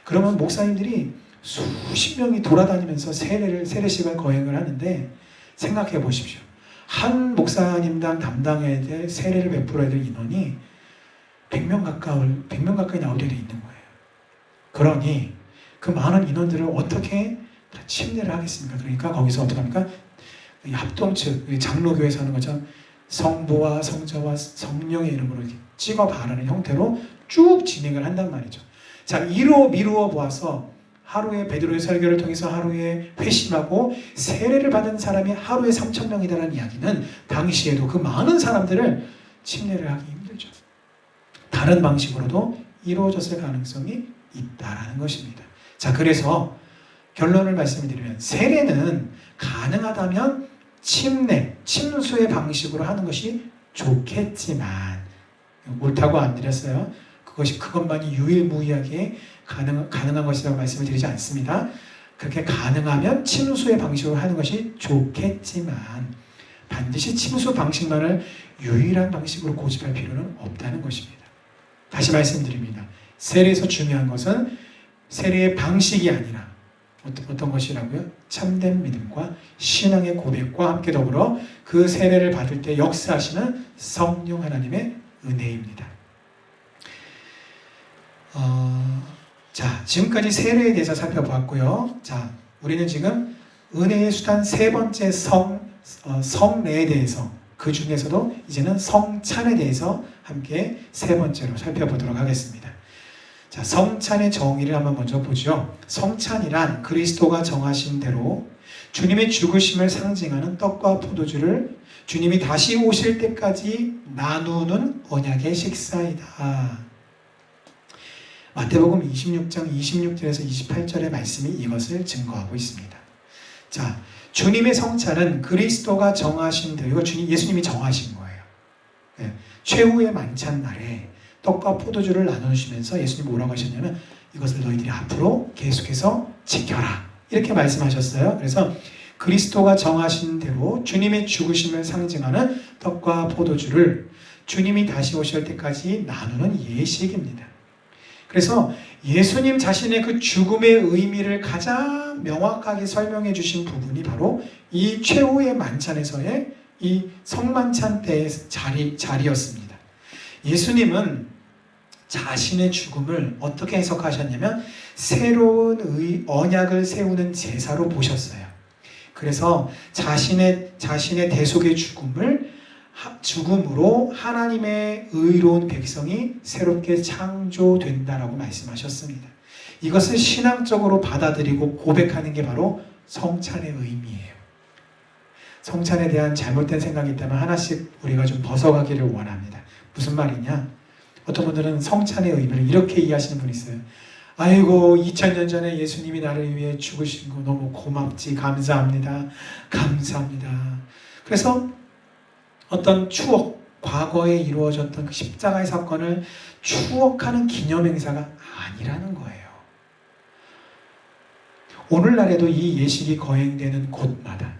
그러면 목사님들이 수십 명이 돌아다니면서 세례식을 거행을 하는데 생각해 보십시오. 한 목사님당 담당해야 될 세례를 베풀어야 될 인원이 100명 가까이 나올 때도 있는 거예요. 그러니 그 많은 인원들을 어떻게 다 침례를 하겠습니까? 그러니까 거기서 어떻게 합니까? 이 합동측, 장로교에서 하는 것처럼 성부와 성자와 성령의 이름으로 이렇게 찍어 바르는 형태로 쭉 진행을 한단 말이죠. 자, 이로 미루어 보아서 하루에 베드로의 설교를 통해서 하루에 회심하고 세례를 받은 사람이 하루에 3,000명이라는 이야기는 당시에도 그 많은 사람들을 침례를 하기 힘들죠. 다른 방식으로도 이루어졌을 가능성이 있다라는 것입니다. 자, 그래서 결론을 말씀드리면 세례는 가능하다면 침수의 방식으로 하는 것이 좋겠지만, 옳다고 안 드렸어요. 그것만이 유일무이하게 가능한 것이라고 말씀을 드리지 않습니다. 그렇게 가능하면 침수의 방식으로 하는 것이 좋겠지만 반드시 침수 방식만을 유일한 방식으로 고집할 필요는 없다는 것입니다. 다시 말씀드립니다. 세례에서 중요한 것은 세례의 방식이 아니라 어떤 것이라고요? 참된 믿음과 신앙의 고백과 함께 더불어 그 세례를 받을 때 역사하시는 성령 하나님의 은혜입니다. 자, 지금까지 세례에 대해서 살펴보았고요. 자, 우리는 지금 은혜의 수단 세 번째 성례에 대해서, 그 중에서도 이제는 성찬에 대해서 함께 세 번째로 살펴보도록 하겠습니다. 자, 성찬의 정의를 한번 먼저 보죠. 성찬이란 그리스도가 정하신 대로 주님의 죽으심을 상징하는 떡과 포도주를 주님이 다시 오실 때까지 나누는 언약의 식사이다. 마태복음 26장 26절에서 28절의 말씀이 이것을 증거하고 있습니다. 자, 주님의 성찬은 그리스도가 정하신 대로, 예수님이 정하신 거예요. 네, 최후의 만찬 날에 떡과 포도주를 나누시면서 예수님이 뭐라고 하셨냐면 이것을 너희들이 앞으로 계속해서 지켜라, 이렇게 말씀하셨어요. 그래서 그리스도가 정하신 대로 주님의 죽으심을 상징하는 떡과 포도주를 주님이 다시 오실 때까지 나누는 예식입니다. 그래서 예수님 자신의 그 죽음의 의미를 가장 명확하게 설명해 주신 부분이 바로 이 최후의 만찬에서의 이 성만찬 때의 자리였습니다. 예수님은 자신의 죽음을 어떻게 해석하셨냐면 새로운 언약을 세우는 제사로 보셨어요. 그래서 자신의 대속의 죽음으로 하나님의 의로운 백성이 새롭게 창조된다라고 말씀하셨습니다. 이것을 신앙적으로 받아들이고 고백하는 게 바로 성찬의 의미예요. 성찬에 대한 잘못된 생각이 있다면 하나씩 우리가 좀 벗어가기를 원합니다. 무슨 말이냐? 어떤 분들은 성찬의 의미를 이렇게 이해하시는 분이 있어요. 아이고 2000년 전에 예수님이 나를 위해 죽으신 거 너무 고맙지, 감사합니다. 감사합니다. 그래서 어떤 추억, 과거에 이루어졌던 그 십자가의 사건을 추억하는 기념행사가 아니라는 거예요. 오늘날에도 이 예식이 거행되는 곳마다,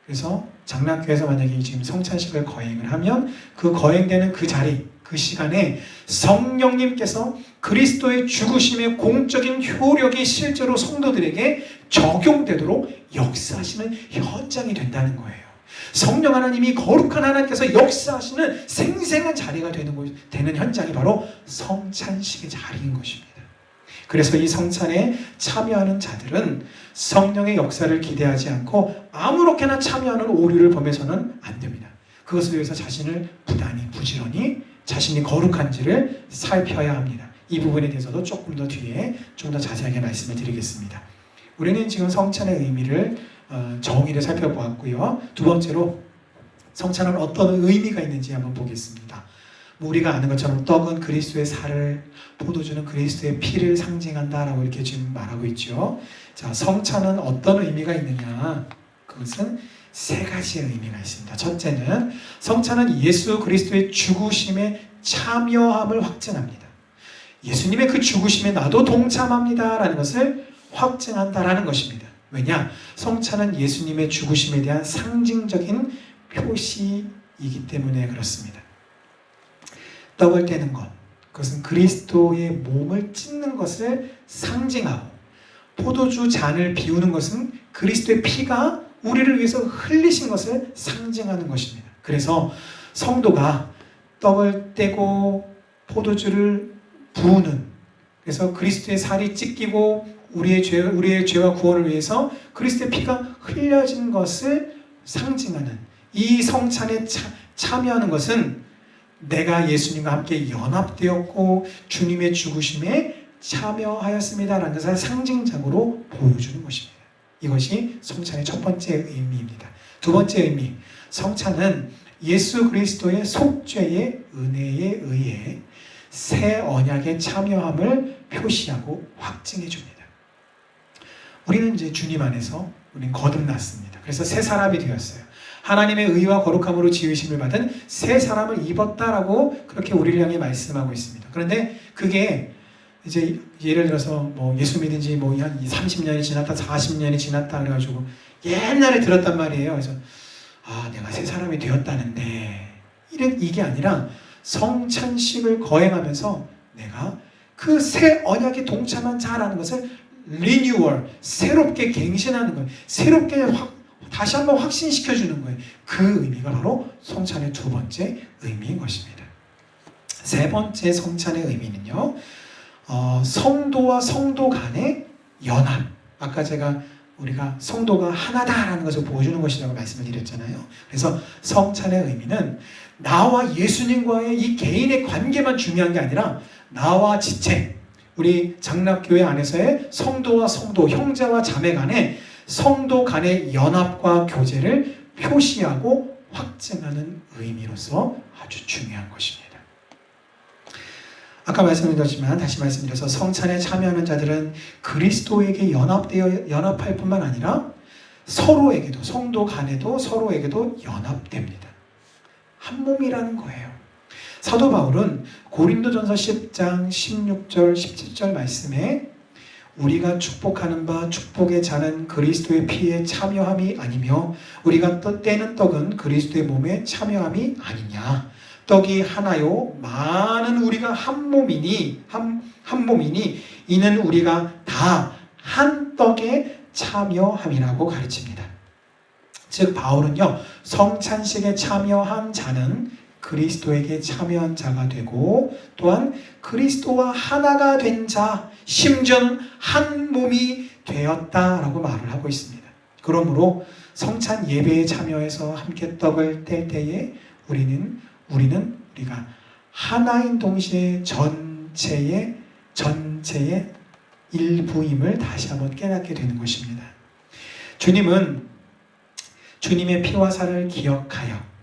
그래서 장락교에서 만약에 지금 성찬식을 거행을 하면 그 거행되는 그 자리, 그 시간에 성령님께서 그리스도의 죽으심의 공적인 효력이 실제로 성도들에게 적용되도록 역사하시는 현장이 된다는 거예요. 성령 하나님이 거룩한 하나님께서 역사하시는 생생한 자리가 되는 현장이 바로 성찬식의 자리인 것입니다. 그래서 이 성찬에 참여하는 자들은 성령의 역사를 기대하지 않고 아무렇게나 참여하는 오류를 범해서는 안 됩니다. 그것을 위해서 자신을 부지런히 자신이 거룩한지를 살펴야 합니다. 이 부분에 대해서도 조금 더 뒤에 좀 더 자세하게 말씀을 드리겠습니다. 우리는 지금 성찬의 의미를 정의를 살펴보았고요. 두 번째로 성찬은 어떤 의미가 있는지 한번 보겠습니다. 우리가 아는 것처럼 떡은 그리스도의 살을, 포도주는 그리스도의 피를 상징한다라고 이렇게 지금 말하고 있죠. 자, 성찬은 어떤 의미가 있느냐? 그것은 세 가지의 의미가 있습니다. 첫째는 성찬은 예수 그리스도의 죽으심에 참여함을 확증합니다. 예수님의 그 죽으심에 나도 동참합니다라는 것을 확증한다라는 것입니다. 왜냐? 성찬은 예수님의 죽으심에 대한 상징적인 표시이기 때문에 그렇습니다. 떡을 떼는 것, 그것은 그리스도의 몸을 찢는 것을 상징하고, 포도주 잔을 비우는 것은 그리스도의 피가 우리를 위해서 흘리신 것을 상징하는 것입니다. 그래서 성도가 떡을 떼고 포도주를 부으는, 그래서 그리스도의 살이 찢기고 우리의 죄와 구원을 위해서 그리스도의 피가 흘려진 것을 상징하는 이 성찬에 참여하는 것은 내가 예수님과 함께 연합되었고 주님의 죽으심에 참여하였습니다라는 것을 상징적으로 보여주는 것입니다. 이것이 성찬의 첫 번째 의미입니다. 두 번째 의미, 성찬은 예수 그리스도의 속죄의 은혜에 의해 새 언약에 참여함을 표시하고 확증해 줍니다. 우리는 이제 주님 안에서 우리는 거듭났습니다. 그래서 새 사람이 되었어요. 하나님의 의와 거룩함으로 지으심을 받은 새 사람을 입었다라고 그렇게 우리를 향해 말씀하고 있습니다. 그런데 그게 이제 예를 들어서 뭐 예수 믿은 지 뭐 한 30년이 지났다, 40년이 지났다 그래가지고 옛날에 들었단 말이에요. 그래서 내가 새 사람이 되었다는데 이게 아니라 성찬식을 거행하면서 내가 그 새 언약에 동참한 자라는 것을 리뉴얼, 새롭게 갱신하는 거예요. 새롭게 다시 한번 확신시켜주는 거예요. 그 의미가 바로 성찬의 두 번째 의미인 것입니다. 세 번째 성찬의 의미는요, 성도와 성도 간의 연합. 아까 우리가 성도가 하나다라는 것을 보여주는 것이라고 말씀을 드렸잖아요. 그래서 성찬의 의미는 나와 예수님과의 이 개인의 관계만 중요한 게 아니라 나와 지체, 우리 장락교회 안에서의 성도와 성도, 형제와 자매 간의 성도 간의 연합과 교제를 표시하고 확증하는 의미로서 아주 중요한 것입니다. 아까 말씀드렸지만 다시 말씀드려서 성찬에 참여하는 자들은 그리스도에게 연합할 뿐만 아니라 서로에게도, 성도 간에도 서로에게도 연합됩니다. 한 몸이라는 거예요. 사도 바울은 고린도전서 10장 16절 17절 말씀에 우리가 축복하는 바 축복의 잔은 그리스도의 피에 참여함이 아니며 우리가 떼는 떡은 그리스도의 몸에 참여함이 아니냐. 떡이 하나요 많은 우리가 한 몸이니 이는 우리가 다 한 떡에 참여함이라고 가르칩니다. 즉 바울은요, 성찬식에 참여한 자는 그리스도에게 참여한 자가 되고 또한 그리스도와 하나가 된 자, 심지어는 한 몸이 되었다라고 말을 하고 있습니다. 그러므로 성찬 예배에 참여해서 함께 떡을 뗄 때에 우리가 하나인 동시에 전체의 일부임을 다시 한번 깨닫게 되는 것입니다. 주님은 주님의 피와 살을 기억하여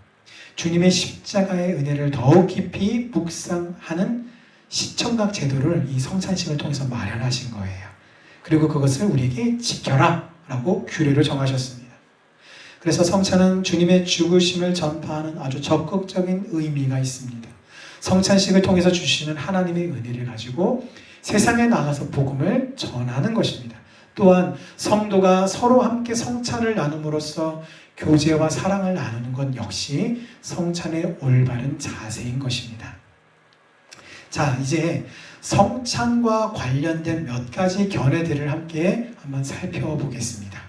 주님의 십자가의 은혜를 더욱 깊이 묵상하는 시청각 제도를 이 성찬식을 통해서 마련하신 거예요. 그리고 그것을 우리에게 지켜라 라고 규례를 정하셨습니다. 그래서 성찬은 주님의 죽으심을 전파하는 아주 적극적인 의미가 있습니다. 성찬식을 통해서 주시는 하나님의 은혜를 가지고 세상에 나가서 복음을 전하는 것입니다. 또한 성도가 서로 함께 성찬을 나눔으로써 교제와 사랑을 나누는 것 역시 성찬의 올바른 자세인 것입니다. 자, 이제 성찬과 관련된 몇 가지 견해들을 함께 한번 살펴보겠습니다.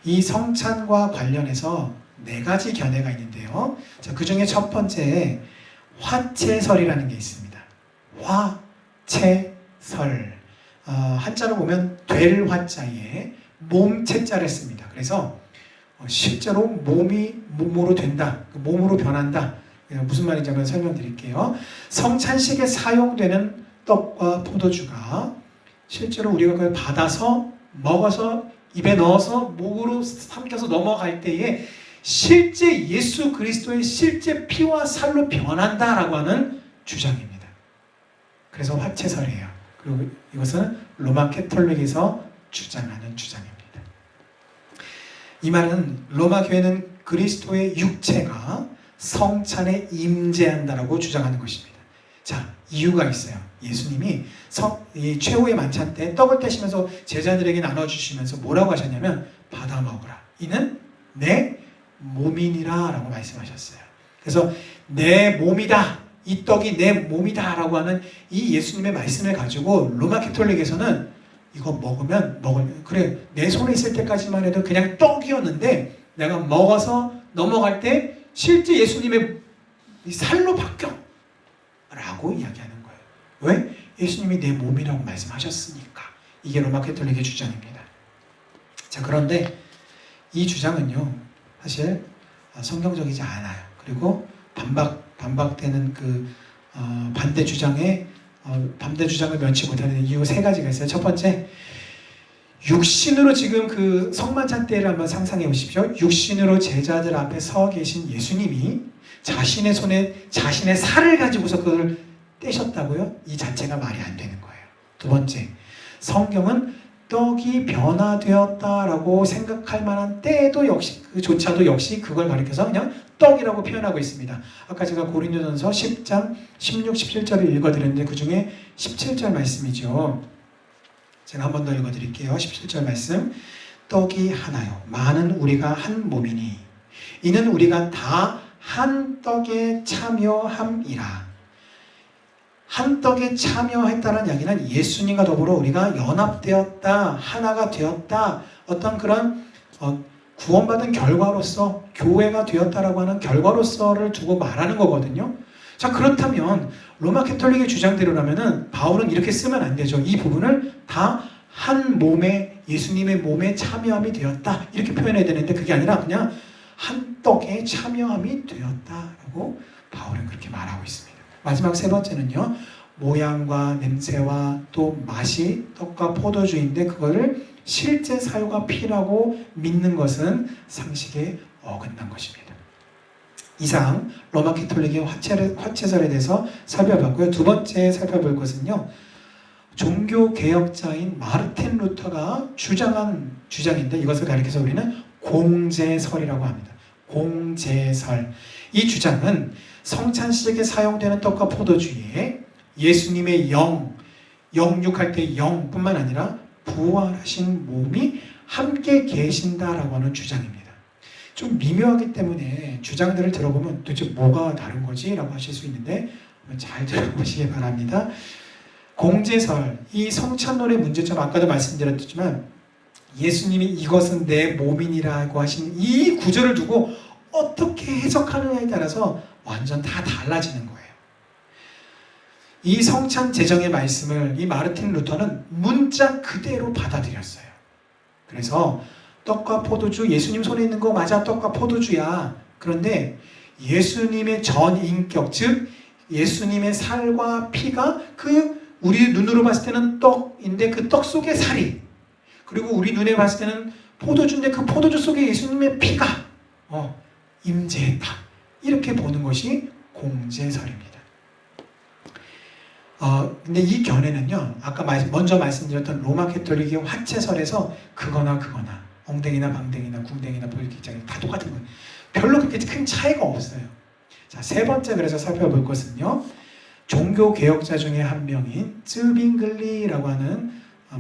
이 성찬과 관련해서 4가지 견해가 있는데요. 자, 그 중에 첫 번째, 화채설이라는 게 있습니다. 화채설. 한자로 보면 될 화자에 몸채자를 씁니다. 그래서 실제로 몸이 몸으로 된다, 몸으로 변한다. 무슨 말인지 한번 설명드릴게요. 성찬식에 사용되는 떡과 포도주가 실제로 우리가 그걸 받아서 먹어서 입에 넣어서 목으로 삼켜서 넘어갈 때에 실제 예수 그리스도의 실제 피와 살로 변한다라고 하는 주장입니다. 그래서 화채설이에요. 그리고 이것은 로마 캐톨릭에서 주장하는 주장입니다. 이 말은 로마 교회는 그리스도의 육체가 성찬에 임재한다라고 주장하는 것입니다. 자, 이유가 있어요. 예수님이 이 최후의 만찬 때 떡을 떼시면서 제자들에게 나눠주시면서 뭐라고 하셨냐면 받아 먹으라. 이는 내 몸이니라 라고 말씀하셨어요. 그래서 내 몸이다. 이 떡이 내 몸이다 라고 하는 이 예수님의 말씀을 가지고 로마 캐톨릭에서는 이거 먹으면 그래 내 손에 있을 때까지만 해도 그냥 떡이었는데 내가 먹어서 넘어갈 때 실제 예수님의 살로 바뀌어 라고 이야기하는 거예요. 왜? 예수님이 내 몸이라고 말씀하셨으니까. 이게 로마 캐톨릭의 주장입니다. 자, 그런데 이 주장은요 사실 성경적이지 않아요. 그리고 반박되는 반대 주장을 면치 못하는 이유 3가지가 있어요. 첫 번째, 육신으로 지금 그 성만찬 때를 한번 상상해 보십시오. 육신으로 제자들 앞에 서 계신 예수님이 자신의 손에 자신의 살을 가지고서 그걸 떼셨다고요? 이 자체가 말이 안 되는 거예요. 두 번째, 성경은 떡이 변화되었다라고 생각할 만한 때도 그조차도 역시 그걸 가리켜서 그냥 떡이라고 표현하고 있습니다. 아까 제가 고린도전서 10장 16, 17절을 읽어드렸는데 그 중에 17절 말씀이죠. 제가 한 번 더 읽어드릴게요. 17절 말씀. 떡이 하나요. 많은 우리가 한 몸이니 이는 우리가 다 한 떡에 참여함이라. 한 떡에 참여했다는 이야기는 예수님과 더불어 우리가 연합되었다, 하나가 되었다, 어떤 그런 구원받은 결과로서 교회가 되었다라고 하는 결과로서를 두고 말하는 거거든요. 자, 그렇다면 로마 캐톨릭의 주장대로라면은 바울은 이렇게 쓰면 안 되죠. 이 부분을 다 한 몸에 예수님의 몸에 참여함이 되었다 이렇게 표현해야 되는데 그게 아니라 그냥 한 떡에 참여함이 되었다라고 바울은 그렇게 말하고 있습니다. 마지막 3번째는요. 모양과 냄새와 또 맛이 떡과 포도주인데 그거를 실제 살과 피라고 믿는 것은 상식에 어긋난 것입니다. 이상 로마 캐톨릭의 화채설에 대해서 살펴봤고요. 두 번째 살펴볼 것은요. 종교개혁자인 마르틴 루터가 주장한 주장인데 이것을 가리켜서 우리는 공제설이라고 합니다. 공제설. 이 주장은 성찬식에 사용되는 떡과 포도주에 예수님의 영육할 때 영뿐만 아니라 부활하신 몸이 함께 계신다라고 하는 주장입니다. 좀 미묘하기 때문에 주장들을 들어보면 도대체 뭐가 다른 거지? 라고 하실 수 있는데 잘 들어보시기 바랍니다. 공제설, 이 성찬론의 문제점 아까도 말씀드렸지만 예수님이 이것은 내 몸이니라고 하신 이 구절을 두고 어떻게 해석하느냐에 따라서 완전 다 달라지는 거예요. 이 성찬 제정의 말씀을 이 마르틴 루터는 문자 그대로 받아들였어요. 그래서 떡과 포도주, 예수님 손에 있는 거 맞아, 떡과 포도주야. 그런데 예수님의 전 인격, 즉 예수님의 살과 피가 우리 눈으로 봤을 때는 떡인데 그 떡 속에 살이, 그리고 우리 눈에 봤을 때는 포도주인데 그 포도주 속에 예수님의 피가 임재했다. 이렇게 보는 것이 공제설입니다. 근데 이 견해는요, 아까 먼저 말씀드렸던 로마 캐톨릭의 화채설에서 그거나 엉댕이나 방댕이나 궁댕이나 볼기장이 다 똑같은 거예요. 별로 그렇게 큰 차이가 없어요. 자, 세 번째 그래서 살펴볼 것은요, 종교 개혁자 중에 한 명인 쯔빙글리라고 하는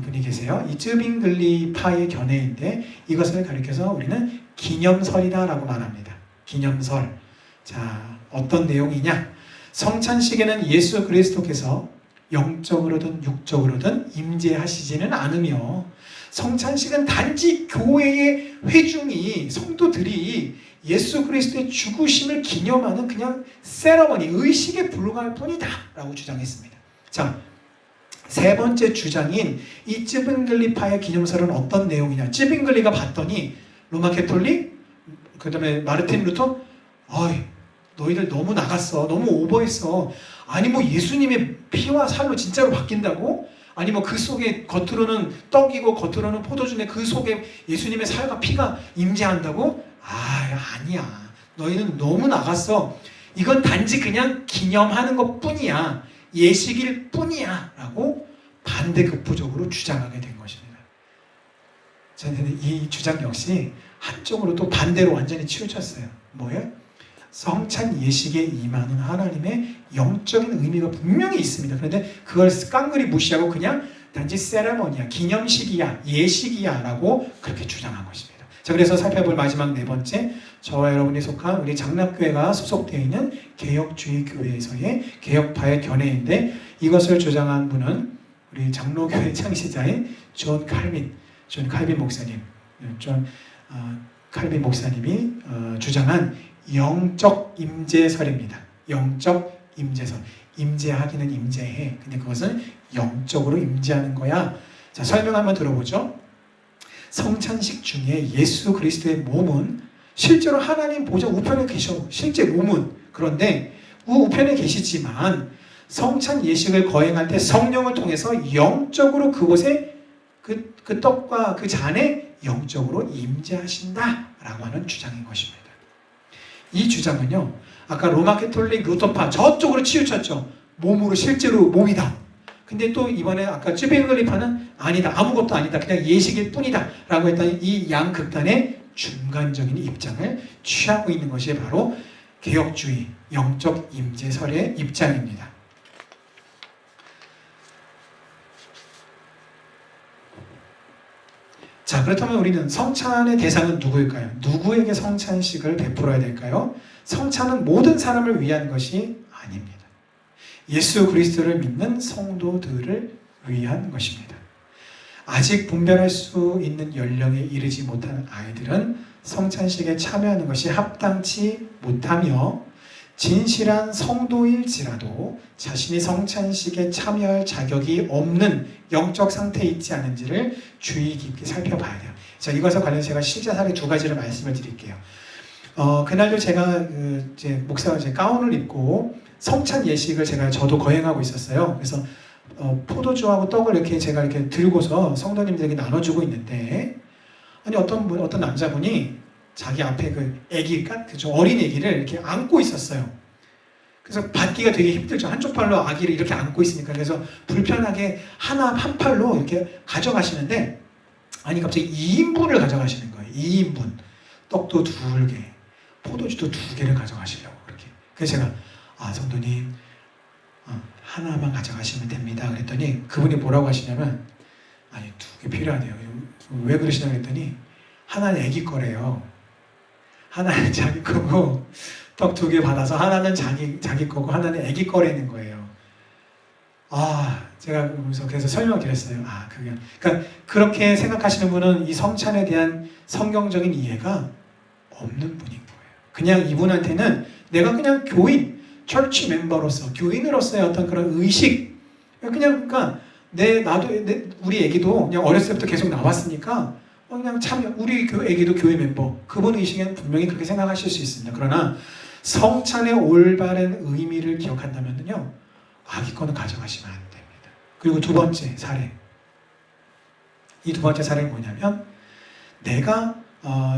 분이 계세요. 이 쯔빙글리 파의 견해인데 이것을 가리켜서 우리는 기념설이다라고 말합니다. 기념설. 자, 어떤 내용이냐? 성찬식에는 예수 그리스도께서 영적으로든 육적으로든 임재하시지는 않으며, 성찬식은 단지 교회의 회중이, 성도들이 예수 그리스도의 죽으심을 기념하는 그냥 세러머니, 의식에 불과할 뿐이다 라고 주장했습니다. 자, 세 번째 주장인 이 쯔빙글리파의 기념설은 어떤 내용이냐? 쯔빙글리가 봤더니 로마 캐톨릭, 그 다음에 마르틴 루터, 너희들 너무 나갔어, 너무 오버했어. 아니 뭐 예수님의 피와 살로 진짜로 바뀐다고? 아니 뭐 그 속에 겉으로는 떡이고 겉으로는 포도주인데 그 속에 예수님의 살과 피가 임재한다고? 아니야. 너희는 너무 나갔어. 이건 단지 그냥 기념하는 것 뿐이야. 예식일 뿐이야. 라고 반대급부적으로 주장하게 된 것입니다. 저는 이 주장 역시 한쪽으로 또 반대로 완전히 치우쳤어요. 뭐예요? 성찬 예식에 임하는 하나님의 영적인 의미가 분명히 있습니다. 그런데 그걸 깡그리 무시하고 그냥 단지 세레머니야, 기념식이야, 예식이야 라고 그렇게 주장한 것입니다. 자, 그래서 살펴볼 마지막 네 번째, 저와 여러분이 속한 우리 장락교회가 소속되어 있는 개혁주의 교회에서의 개혁파의 견해인데, 이것을 주장한 분은 우리 장로교회 창시자인 존 칼빈 목사님, 칼빈 목사님이 주장한 영적 임재설입니다. 영적 임재설. 임재하기는 임재해. 근데 그것은 영적으로 임재하는 거야. 자, 설명 한번 들어보죠. 성찬식 중에 예수 그리스도의 몸은 실제로 하나님 보좌 우편에 계셔. 실제 몸은. 그런데 우편에 계시지만 성찬 예식을 거행할 때 성령을 통해서 영적으로 그곳에 그 떡과 그 잔에 영적으로 임재하신다라고 하는 주장인 것입니다. 이 주장은요, 아까 로마 캐톨릭 루터파 저쪽으로 치우쳤죠. 몸으로 실제로 몸이다. 근데 또 이번에 아까 쯔빙글리파는 아니다, 아무것도 아니다, 그냥 예식일 뿐이다 라고 했던 이 양극단의 중간적인 입장을 취하고 있는 것이 바로 개혁주의 영적 임재설의 입장입니다. 자, 그렇다면 우리는 성찬의 대상은 누구일까요? 누구에게 성찬식을 베풀어야 될까요? 성찬은 모든 사람을 위한 것이 아닙니다. 예수 그리스도를 믿는 성도들을 위한 것입니다. 아직 분별할 수 있는 연령에 이르지 못한 아이들은 성찬식에 참여하는 것이 합당치 못하며, 진실한 성도일지라도 자신이 성찬식에 참여할 자격이 없는 영적 상태에 있지 않은지를 주의 깊게 살펴봐야 돼요. 자, 이것과 관련해서 제가 실제 사례 두 가지를 말씀을 드릴게요. 그날도 제가 목사 가운을 입고 성찬 예식을 저도 거행하고 있었어요. 그래서 포도주하고 떡을 제가 이렇게 들고서 성도님들에게 나눠주고 있는데, 아니 어떤 남자분이 자기 앞에 어린 아기를 이렇게 안고 있었어요. 그래서 받기가 되게 힘들죠. 한쪽 팔로 아기를 이렇게 안고 있으니까. 그래서 불편하게 한 팔로 이렇게 가져가시는데, 아니 갑자기 2인분을 가져가시는 거예요. 2인분. 떡도 2개, 포도주도 2개를 가져가시려고 그렇게. 그래서 제가 성도님 하나만 가져가시면 됩니다 그랬더니 그분이 뭐라고 하시냐면, 아니 2개 필요하대요. 왜 그러시냐고 했더니 하나는 아기 거래요. 하나는 자기 거고, 떡 2개 받아서 하나는 자기 거고 하나는 아기 거라는 거예요. 제가 그래서 설명을 드렸어요. 그러니까 그렇게 생각하시는 분은 이 성찬에 대한 성경적인 이해가 없는 분인 거예요. 그냥 이분한테는 내가 그냥 교인, 철치 멤버로서, 교인으로서의 어떤 그런 의식, 그러니까 우리 애기도 그냥 어렸을 때부터 계속 나왔으니까 그냥 참여, 우리 애기도 교회 멤버, 그분 의식에는 분명히 그렇게 생각하실 수 있습니다. 그러나 성찬의 올바른 의미를 기억한다면요, 아기 거는 가져가시면 안 됩니다. 그리고 두 번째 사례, 이 두 번째 사례는 뭐냐면, 내가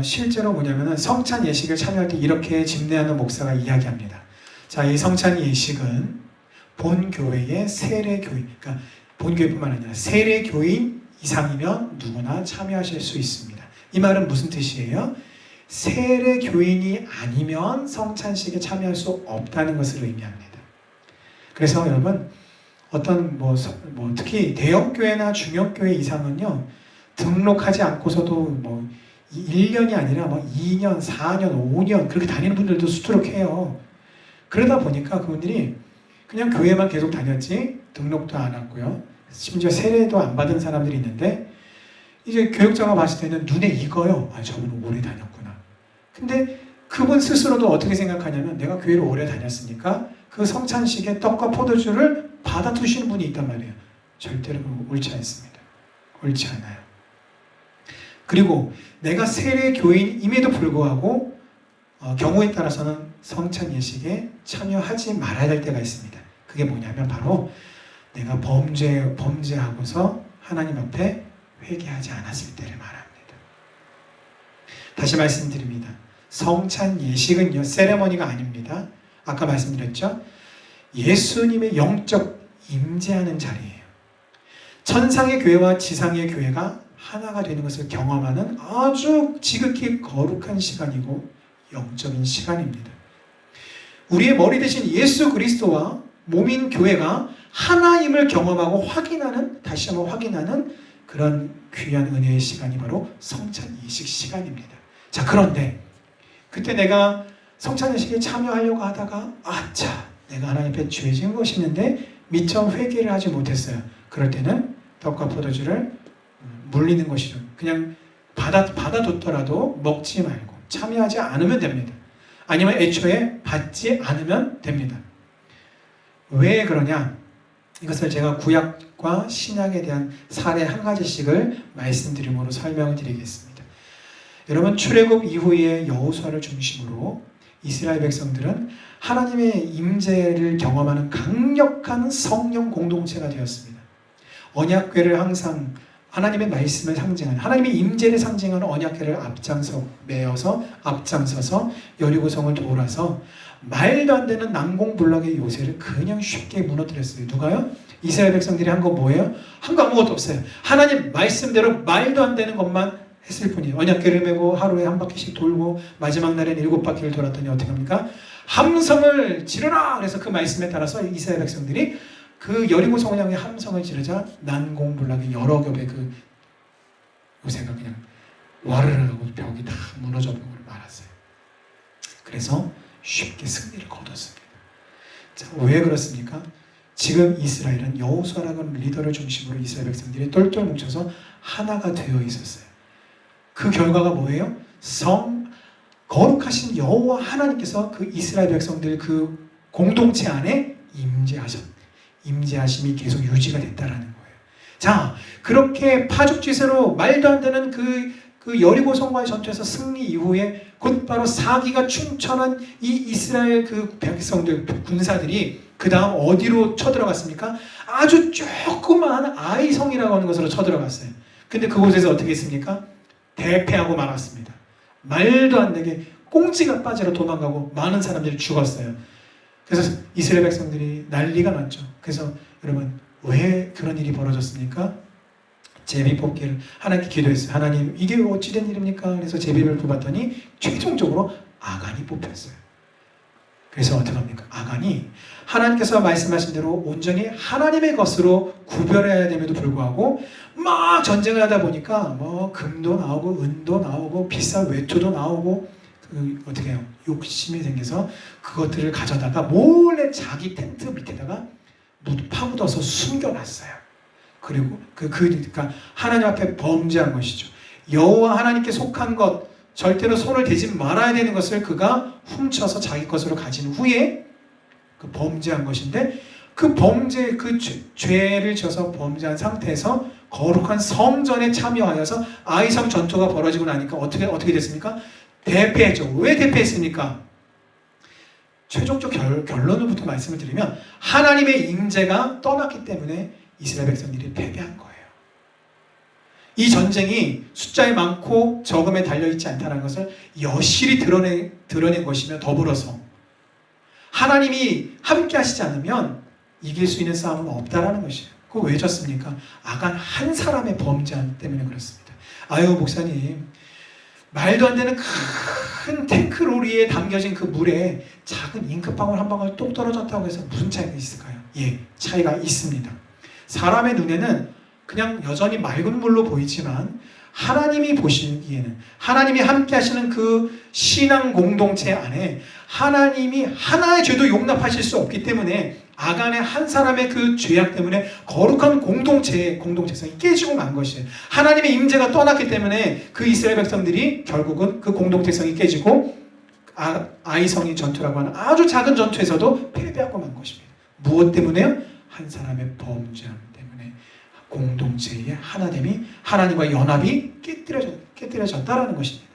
실제로 뭐냐면은 성찬 예식을 참여할 때 이렇게 집례하는 목사가 이야기합니다. 자, 이 성찬 예식은 본 교회의 세례 교인, 그러니까 본 교회뿐만 아니라 세례 교인 이상이면 누구나 참여하실 수 있습니다. 이 말은 무슨 뜻이에요? 세례 교인이 아니면 성찬식에 참여할 수 없다는 것을 의미합니다. 그래서 여러분, 어떤 특히 대형 교회나 중형 교회 이상은요, 등록하지 않고서도 1년이 아니라 2년, 4년, 5년 그렇게 다니는 분들도 수두룩해요. 그러다 보니까 그분들이 그냥 교회만 계속 다녔지 등록도 안 했고요. 심지어 세례도 안 받은 사람들이 있는데, 이제 교육자가 봤을 때는 눈에 익어요. 아, 저분은 오래 다녔구나. 근데 그분 스스로도 어떻게 생각하냐면, 내가 교회를 오래 다녔으니까 그 성찬식에 떡과 포도주를 받아 두시는 분이 있단 말이에요. 절대로 옳지 않습니다. 옳지 않아요. 그리고 내가 세례 교인임에도 불구하고 경우에 따라서는 성찬 예식에 참여하지 말아야 할 때가 있습니다. 그게 뭐냐면 바로 내가 범죄하고서 하나님 앞에 회개하지 않았을 때를 말합니다. 다시 말씀드립니다. 성찬 예식은요, 세레머니가 아닙니다. 아까 말씀드렸죠? 예수님의 영적 임재하는 자리예요. 천상의 교회와 지상의 교회가 하나가 되는 것을 경험하는 아주 지극히 거룩한 시간이고 영적인 시간입니다. 우리의 머리 대신 예수 그리스도와 몸인 교회가 하나임을 경험하고 다시 한번 확인하는 그런 귀한 은혜의 시간이 바로 성찬 예식 시간입니다. 자, 그런데 그때 내가 성찬 예식에 참여하려고 하다가 내가 하나님 앞에 죄 지은 것이 있는데 미처 회개를 하지 못했어요. 그럴 때는 떡과 포도주를 물리는 것이죠. 그냥 받아뒀더라도 먹지 말고 참여하지 않으면 됩니다. 아니면 애초에 받지 않으면 됩니다. 왜 그러냐? 이것을 제가 구약과 신약에 대한 사례 한 가지씩을 말씀드림으로 설명을 드리겠습니다. 여러분, 출애굽 이후의 여호수아를 중심으로 이스라엘 백성들은 하나님의 임재를 경험하는 강력한 성령 공동체가 되었습니다. 언약궤를 항상 하나님의 말씀을 상징하는, 하나님의 임재를 상징하는 언약궤를 앞장서서 여리고성을 돌아서 말도 안 되는 난공불락의 요새를 그냥 쉽게 무너뜨렸어요. 누가요? 이스라엘 백성들이 한 거 뭐예요? 한 거 아무것도 없어요. 하나님 말씀대로 말도 안 되는 것만 했을 뿐이에요. 언약궤를 메고 하루에 한 바퀴씩 돌고 마지막 날에는 7바퀴를 돌았더니 어떻게 합니까? 함성을 지르라! 그래서 그 말씀에 따라서 이스라엘 백성들이 그 여리고성을 향해 함성을 지르자 난공불락의 여러 겹의 그 요새가 그냥 와르르 하고 벽이 다 무너져 버리고 말았어요. 그래서 쉽게 승리를 거뒀습니다. 자, 왜 그렇습니까? 지금 이스라엘은 여호수아라는 리더를 중심으로 이스라엘 백성들이 똘똘 뭉쳐서 하나가 되어 있었어요. 그 결과가 뭐예요? 거룩하신 여호와 하나님께서 그 이스라엘 백성들 그 공동체 안에 임재하심이 계속 유지가 됐다라는 거예요. 자, 그렇게 파죽지세로 말도 안 되는 그 여리고성과의 전투에서 승리 이후에 곧바로 사기가 충천한 이 이스라엘 그 백성들, 군사들이 그 다음 어디로 쳐들어갔습니까? 아주 조그마한 아이성이라고 하는 곳으로 쳐들어갔어요. 근데 그곳에서 어떻게 했습니까? 대패하고 말았습니다. 말도 안 되게 꽁지가 빠지러 도망가고 많은 사람들이 죽었어요. 그래서 이스라엘 백성들이 난리가 났죠. 그래서 여러분, 왜 그런 일이 벌어졌습니까? 제비 뽑기를 하나님께 기도했어요. 하나님, 이게 어찌된 일입니까? 그래서 제비를 뽑았더니 최종적으로 아간이 뽑혔어요. 그래서 어떻게 합니까? 아간이 하나님께서 말씀하신 대로 온전히 하나님의 것으로 구별해야 됨에도 불구하고 막 전쟁을 하다 보니까 뭐 금도 나오고 은도 나오고 비싼 외투도 나오고 어떻게 해요? 욕심이 생겨서 그것들을 가져다가 몰래 자기 텐트 밑에다가 파묻어서 숨겨놨어요. 그리고 그러니까 하나님 앞에 범죄한 것이죠. 여호와 하나님께 속한 것, 절대로 손을 대지 말아야 되는 것을 그가 훔쳐서 자기 것으로 가진 후에 그 범죄한 것인데 그 범죄, 그 죄를 져서 범죄한 상태에서 거룩한 성전에 참여하여서 아이성 전투가 벌어지고 나니까 어떻게 됐습니까? 대패했죠. 왜 대패했습니까? 최종적 결론부터 말씀을 드리면 하나님의 임재가 떠났기 때문에 이스라엘 백성들이 패배한 거예요. 이 전쟁이 숫자에 많고 적음에 달려있지 않다는 것을 여실히 드러낸 것이며 더불어서 하나님이 함께 하시지 않으면 이길 수 있는 싸움은 없다라는 것이에요. 그거 왜 졌습니까? 아간 한 사람의 범죄 때문에 그렇습니다. 아유 목사님, 말도 안 되는 큰 탱크로리에 담겨진 그 물에 작은 잉크방울 한 방울 똑 떨어졌다고 해서 무슨 차이가 있을까요? 예, 차이가 있습니다. 사람의 눈에는 그냥 여전히 맑은 물로 보이지만 하나님이 보시기에는, 하나님이 함께 하시는 그 신앙 공동체 안에 하나님이 하나의 죄도 용납하실 수 없기 때문에 아간의 한 사람의 그 죄악 때문에 거룩한 공동체성이 깨지고 만 것이에요. 하나님의 임재가 떠났기 때문에 그 이스라엘 백성들이 결국은 그 공동체성이 깨지고 아이성이 전투라고 하는 아주 작은 전투에서도 패배하고 만 것입니다. 무엇 때문에요? 한 사람의 범죄함 때문에 공동체의 하나됨이, 하나님과 연합이 깨뜨려졌다라는 것입니다.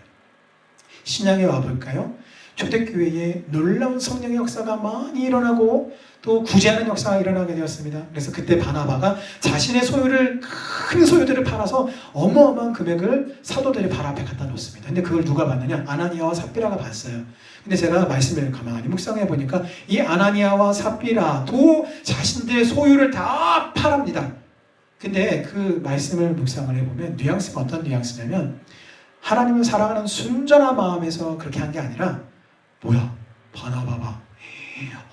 신약에 와볼까요? 초대교회에 놀라운 성령의 역사가 많이 일어나고 또 구제하는 역사가 일어나게 되었습니다. 그래서 그때 바나바가 자신의 큰 소유들을 팔아서 어마어마한 금액을 사도들의 발 앞에 갖다 놓습니다. 근데 그걸 누가 봤느냐? 아나니아와 삽비라가 봤어요. 근데 제가 말씀을 가만히 묵상해 보니까 이 아나니아와 삽비라도 자신들의 소유를 다 팔합니다. 근데 그 말씀을 묵상을 해보면 뉘앙스가 어떤 뉘앙스냐면 하나님을 사랑하는 순전한 마음에서 그렇게 한 게 아니라 뭐야? 바나바가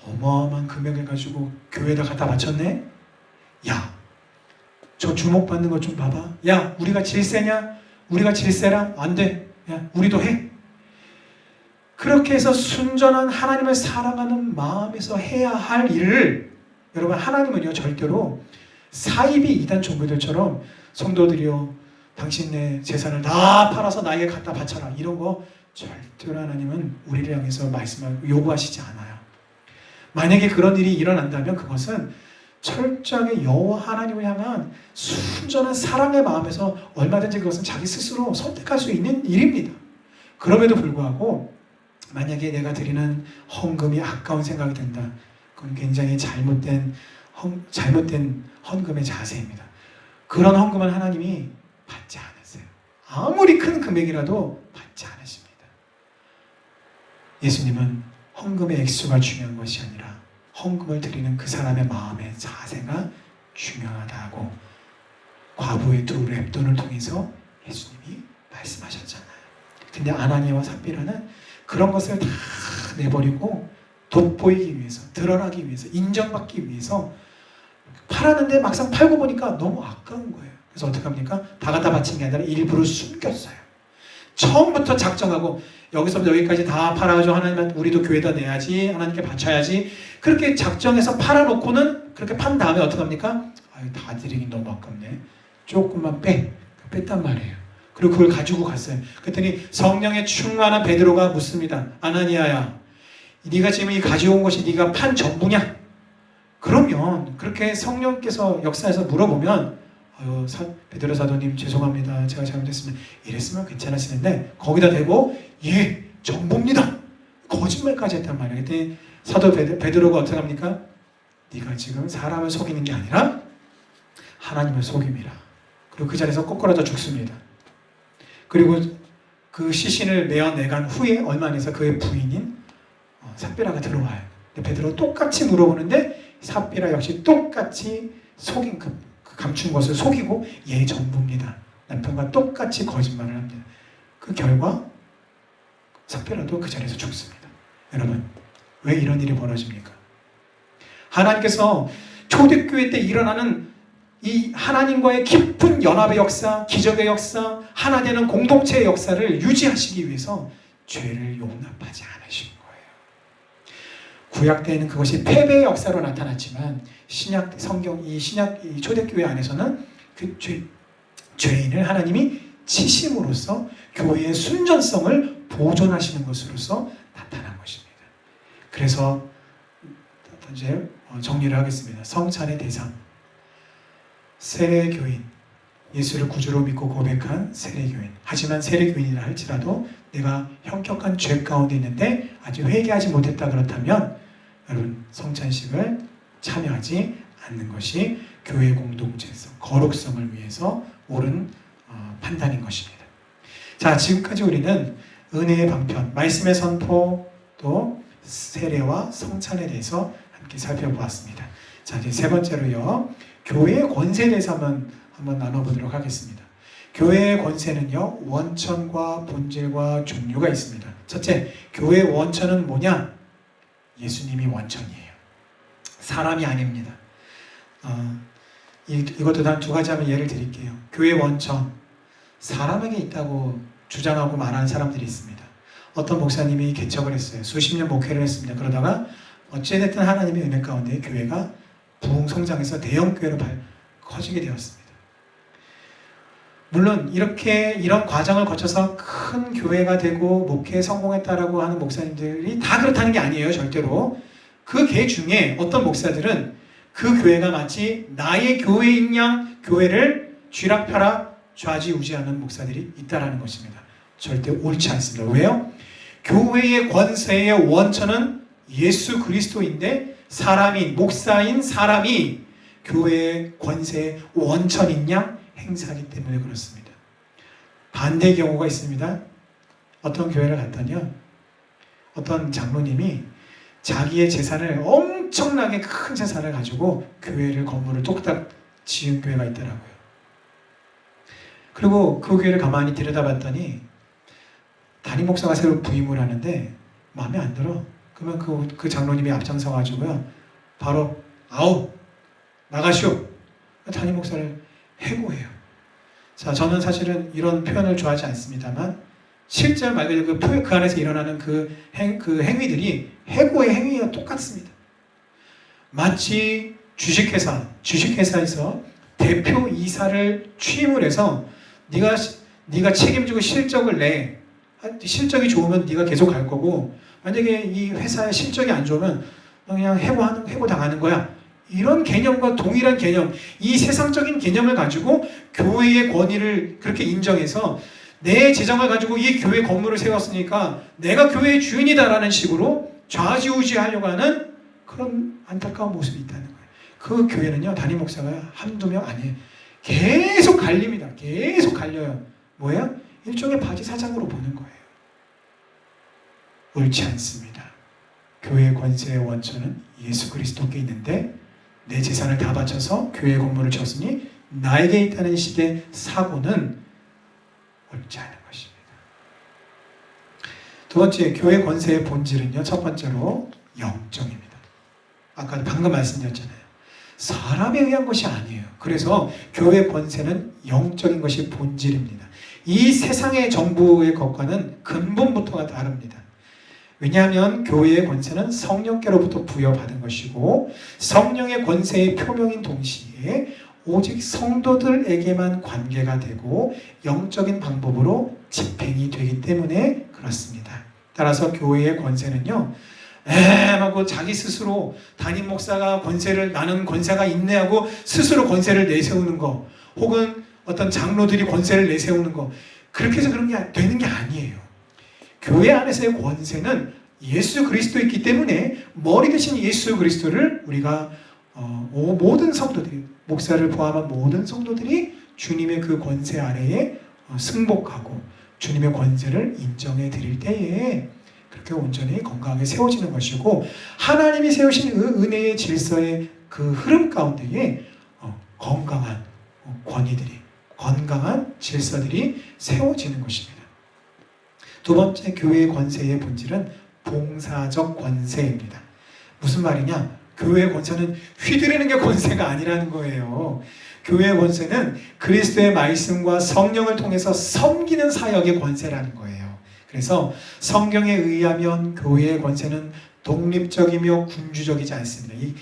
어마어마한 금액을 가지고 교회에다 갖다 바쳤네? 야, 저 주목받는 것 좀 봐봐. 야, 우리가 질세냐? 우리가 질세라? 안 돼. 야, 우리도 해. 그렇게 해서 순전한 하나님을 사랑하는 마음에서 해야 할 일을, 여러분 하나님은요 절대로 사이비 이단 종교들처럼 성도들이요 당신의 재산을 다 팔아서 나에게 갖다 바쳐라 이런 거 절대로 하나님은 우리를 향해서 말씀하고 요구하시지 않아요. 만약에 그런 일이 일어난다면 그것은 철저하게 여호와 하나님을 향한 순전한 사랑의 마음에서 얼마든지 그것은 자기 스스로 선택할 수 있는 일입니다. 그럼에도 불구하고 만약에 내가 드리는 헌금이 아까운 생각이 든다. 그건 굉장히 잘못된 헌금의 자세입니다. 그런 헌금은 하나님이 받지 않으세요. 아무리 큰 금액이라도 받지 않으십니다. 예수님은 헌금의 액수가 중요한 것이 아니라 헌금을 드리는 그 사람의 마음의 자세가 중요하다고 과부의 두 랩돈을 통해서 예수님이 말씀하셨잖아요. 근데 아나니아와 삽비라는 그런 것을 다 내버리고 돋보이기 위해서, 드러나기 위해서, 인정받기 위해서 팔았는데 막상 팔고 보니까 너무 아까운 거예요. 그래서 어떻게 합니까? 다 갖다 바친 게 아니라 일부러 숨겼어요. 처음부터 작정하고 여기서부터 여기까지 다 팔아가지고 하나님한테 우리도 교회에다 내야지, 하나님께 바쳐야지, 그렇게 작정해서 팔아놓고는 그렇게 판 다음에 어떻게 합니까? 아유, 다 드리긴 너무 아깝네. 조금만 뺐단 말이에요. 그리고 그걸 가지고 갔어요. 그랬더니 성령에 충만한 베드로가 묻습니다. 아나니아야, 네가 지금 이 가져온 것이 네가 판 전부냐? 그러면 그렇게 성령께서 역사에서 물어보면 아유, 베드로 사도님 죄송합니다. 제가 잘못했으면 이랬으면 괜찮으시는데 거기다 대고 예, 전부입니다. 거짓말까지 했단 말이에요. 그때 사도 베드로가 어떻게 합니까? 네가 지금 사람을 속이는 게 아니라 하나님을 속임이라. 그리고 그 자리에서 꼬꾸라져 죽습니다. 그리고 그 시신을 메어내간 후에 얼마 안 해서 그의 부인인 삽비라가 들어와요. 근데 베드로가 똑같이 물어보는데 삽비라 역시 똑같이 속인 그 감춘 것을 속이고 예, 전부입니다. 남편과 똑같이 거짓말을 합니다. 그 결과 삽비라도 그 자리에서 죽습니다. 여러분, 왜 이런 일이 벌어집니까? 하나님께서 초대교회 때 일어나는 이 하나님과의 깊은 연합의 역사, 기적의 역사, 하나 되는 공동체의 역사를 유지하시기 위해서 죄를 용납하지 않으신 거예요. 구약 때에는 그것이 패배의 역사로 나타났지만 신약 성경 이 초대교회 안에서는 그 죄인을 하나님이 치심으로써 교회의 순전성을 보존하시는 것으로서 나타난 것입니다. 그래서 이제 정리를 하겠습니다. 성찬의 대상, 세례교인, 예수를 구주로 믿고 고백한 세례교인. 하지만 세례교인이라 할지라도 내가 형격한 죄 가운데 있는데 아직 회개하지 못했다 그렇다면 여러분 성찬식을 참여하지 않는 것이 교회 공동체성, 거룩성을 위해서 옳은 판단인 것입니다. 자, 지금까지 우리는 은혜의 방편, 말씀의 선포, 또 세례와 성찬에 대해서 함께 살펴보았습니다. 자, 이제 세 번째로요, 교회의 권세에 대해서 한번 나눠보도록 하겠습니다. 교회의 권세는요, 원천과 본질과 종류가 있습니다. 첫째, 교회의 원천은 뭐냐? 예수님이 원천이에요. 사람이 아닙니다. 이것도 단 두 가지 하면 예를 드릴게요. 교회 원천, 사람에게 있다고 주장하고 말하는 사람들이 있습니다. 어떤 목사님이 개척을 했어요. 수십 년 목회를 했습니다. 그러다가 어찌됐든 하나님의 은혜 가운데 교회가 부흥성장해서 대형교회로 커지게 되었습니다. 물론 이런 과정을 거쳐서 큰 교회가 되고 목회에 성공했다라고 하는 목사님들이 다 그렇다는 게 아니에요. 절대로. 그 개 중에 어떤 목사들은 그 교회가 마치 나의 교회인 양 교회를 쥐락펴락 좌지우지하는 목사들이 있다라는 것입니다. 절대 옳지 않습니다. 왜요? 교회의 권세의 원천은 예수 그리스도인데 사람인, 목사인 사람이 교회의 권세의 원천인 양 행사하기 때문에 그렇습니다. 반대의 경우가 있습니다. 어떤 교회를 갔더니요, 어떤 장로님이 자기의 재산을, 엄청나게 큰 재산을 가지고 교회를, 건물을 뚝딱 지은 교회가 있더라고요. 그리고 그 교회를 가만히 들여다봤더니 담임 목사가 새로 부임을 하는데 마음에 안 들어. 그러면 그 장로님이 앞장서 가지고요, 바로 아웃, 나가시오. 담임 목사를 해고해요. 자, 저는 사실은 이런 표현을 좋아하지 않습니다만 실제 말 그대로 그 안에서 일어나는 그 행위들이 해고의 행위와 똑같습니다. 마치 주식회사에서 대표 이사를 취임을 해서 네가 책임지고 실적을 내. 실적이 좋으면 네가 계속 갈 거고, 만약에 이 회사의 실적이 안 좋으면 그냥 해고 당하는 거야. 이런 개념과 동일한 개념, 이 세상적인 개념을 가지고 교회의 권위를 그렇게 인정해서 내 재정을 가지고 이 교회 건물을 세웠으니까 내가 교회의 주인이다라는 식으로 좌지우지하려고 하는 그런 안타까운 모습이 있다는 거예요. 그 교회는요, 담임 목사가 한두 명 아니에요. 계속 갈립니다. 계속 갈려요. 뭐예요? 일종의 바지 사장으로 보는 거예요. 옳지 않습니다. 교회의 권세의 원천은 예수 그리스도께 있는데 내 재산을 다 바쳐서 교회 건물을 쳤으니 나에게 있다는 식의 사고는 옳지 않은 것입니다. 두 번째, 교회 권세의 본질은요, 첫 번째로 영적입니다. 아까 방금 말씀드렸잖아요. 사람에 의한 것이 아니에요. 그래서 교회 권세는 영적인 것이 본질입니다. 이 세상의 정부의 것과는 근본부터가 다릅니다. 왜냐하면 교회의 권세는 성령께로부터 부여받은 것이고 성령의 권세의 표명인 동시에 오직 성도들에게만 관계가 되고 영적인 방법으로 집행이 되기 때문에 그렇습니다. 따라서 교회의 권세는요, 하고 자기 스스로 담임 목사가 나는 권세가 있네 하고 스스로 권세를 내세우는 거, 혹은 어떤 장로들이 권세를 내세우는 거, 그렇게 해서 그런 게 되는 게 아니에요. 교회 안에서의 권세는 예수 그리스도였기 때문에 머리 대신 예수 그리스도를 우리가 모든 성도들이, 목사를 포함한 모든 성도들이 주님의 그 권세 아래에 승복하고 주님의 권세를 인정해 드릴 때에 그렇게 온전히 건강하게 세워지는 것이고, 하나님이 세우신 은혜의 질서의 그 흐름 가운데에 건강한 권위들이, 건강한 질서들이 세워지는 것입니다. 두 번째, 교회의 권세의 본질은 봉사적 권세입니다. 무슨 말이냐? 교회의 권세는 휘두르는 게 권세가 아니라는 거예요. 교회의 권세는 그리스도의 말씀과 성령을 통해서 섬기는 사역의 권세라는 거예요. 그래서 성경에 의하면 교회의 권세는 독립적이며 군주적이지 않습니다. 이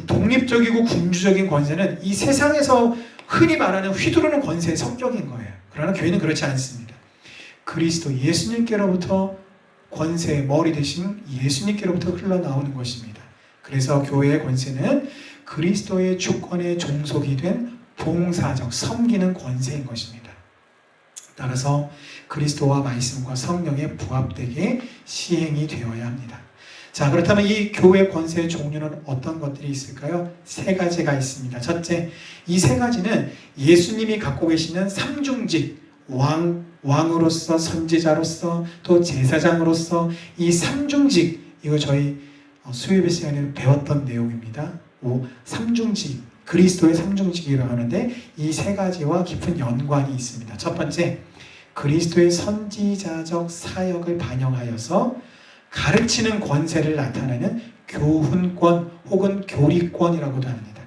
독립적이고 군주적인 권세는 이 세상에서 흔히 말하는 휘두르는 권세의 성격인 거예요. 그러나 교회는 그렇지 않습니다. 그리스도 예수님께로부터 권세의 머리 되신 예수님께로부터 흘러나오는 것입니다. 그래서 교회의 권세는 그리스도의 주권에 종속이 된 봉사적, 섬기는 권세인 것입니다. 따라서 그리스도와 말씀과 성령에 부합되게 시행이 되어야 합니다. 자, 그렇다면 이 교회 권세의 종류는 어떤 것들이 있을까요? 세 가지가 있습니다. 첫째, 이 세 가지는 예수님이 갖고 계시는 삼중직, 왕으로서, 선지자로서, 또 제사장으로서 이 삼중직, 이거 저희 수요예배 시간에 배웠던 내용입니다. 삼중직, 그리스도의 삼중직이라고 하는데 이 세 가지와 깊은 연관이 있습니다. 첫 번째, 그리스도의 선지자적 사역을 반영하여서 가르치는 권세를 나타내는 교훈권 혹은 교리권이라고도 합니다.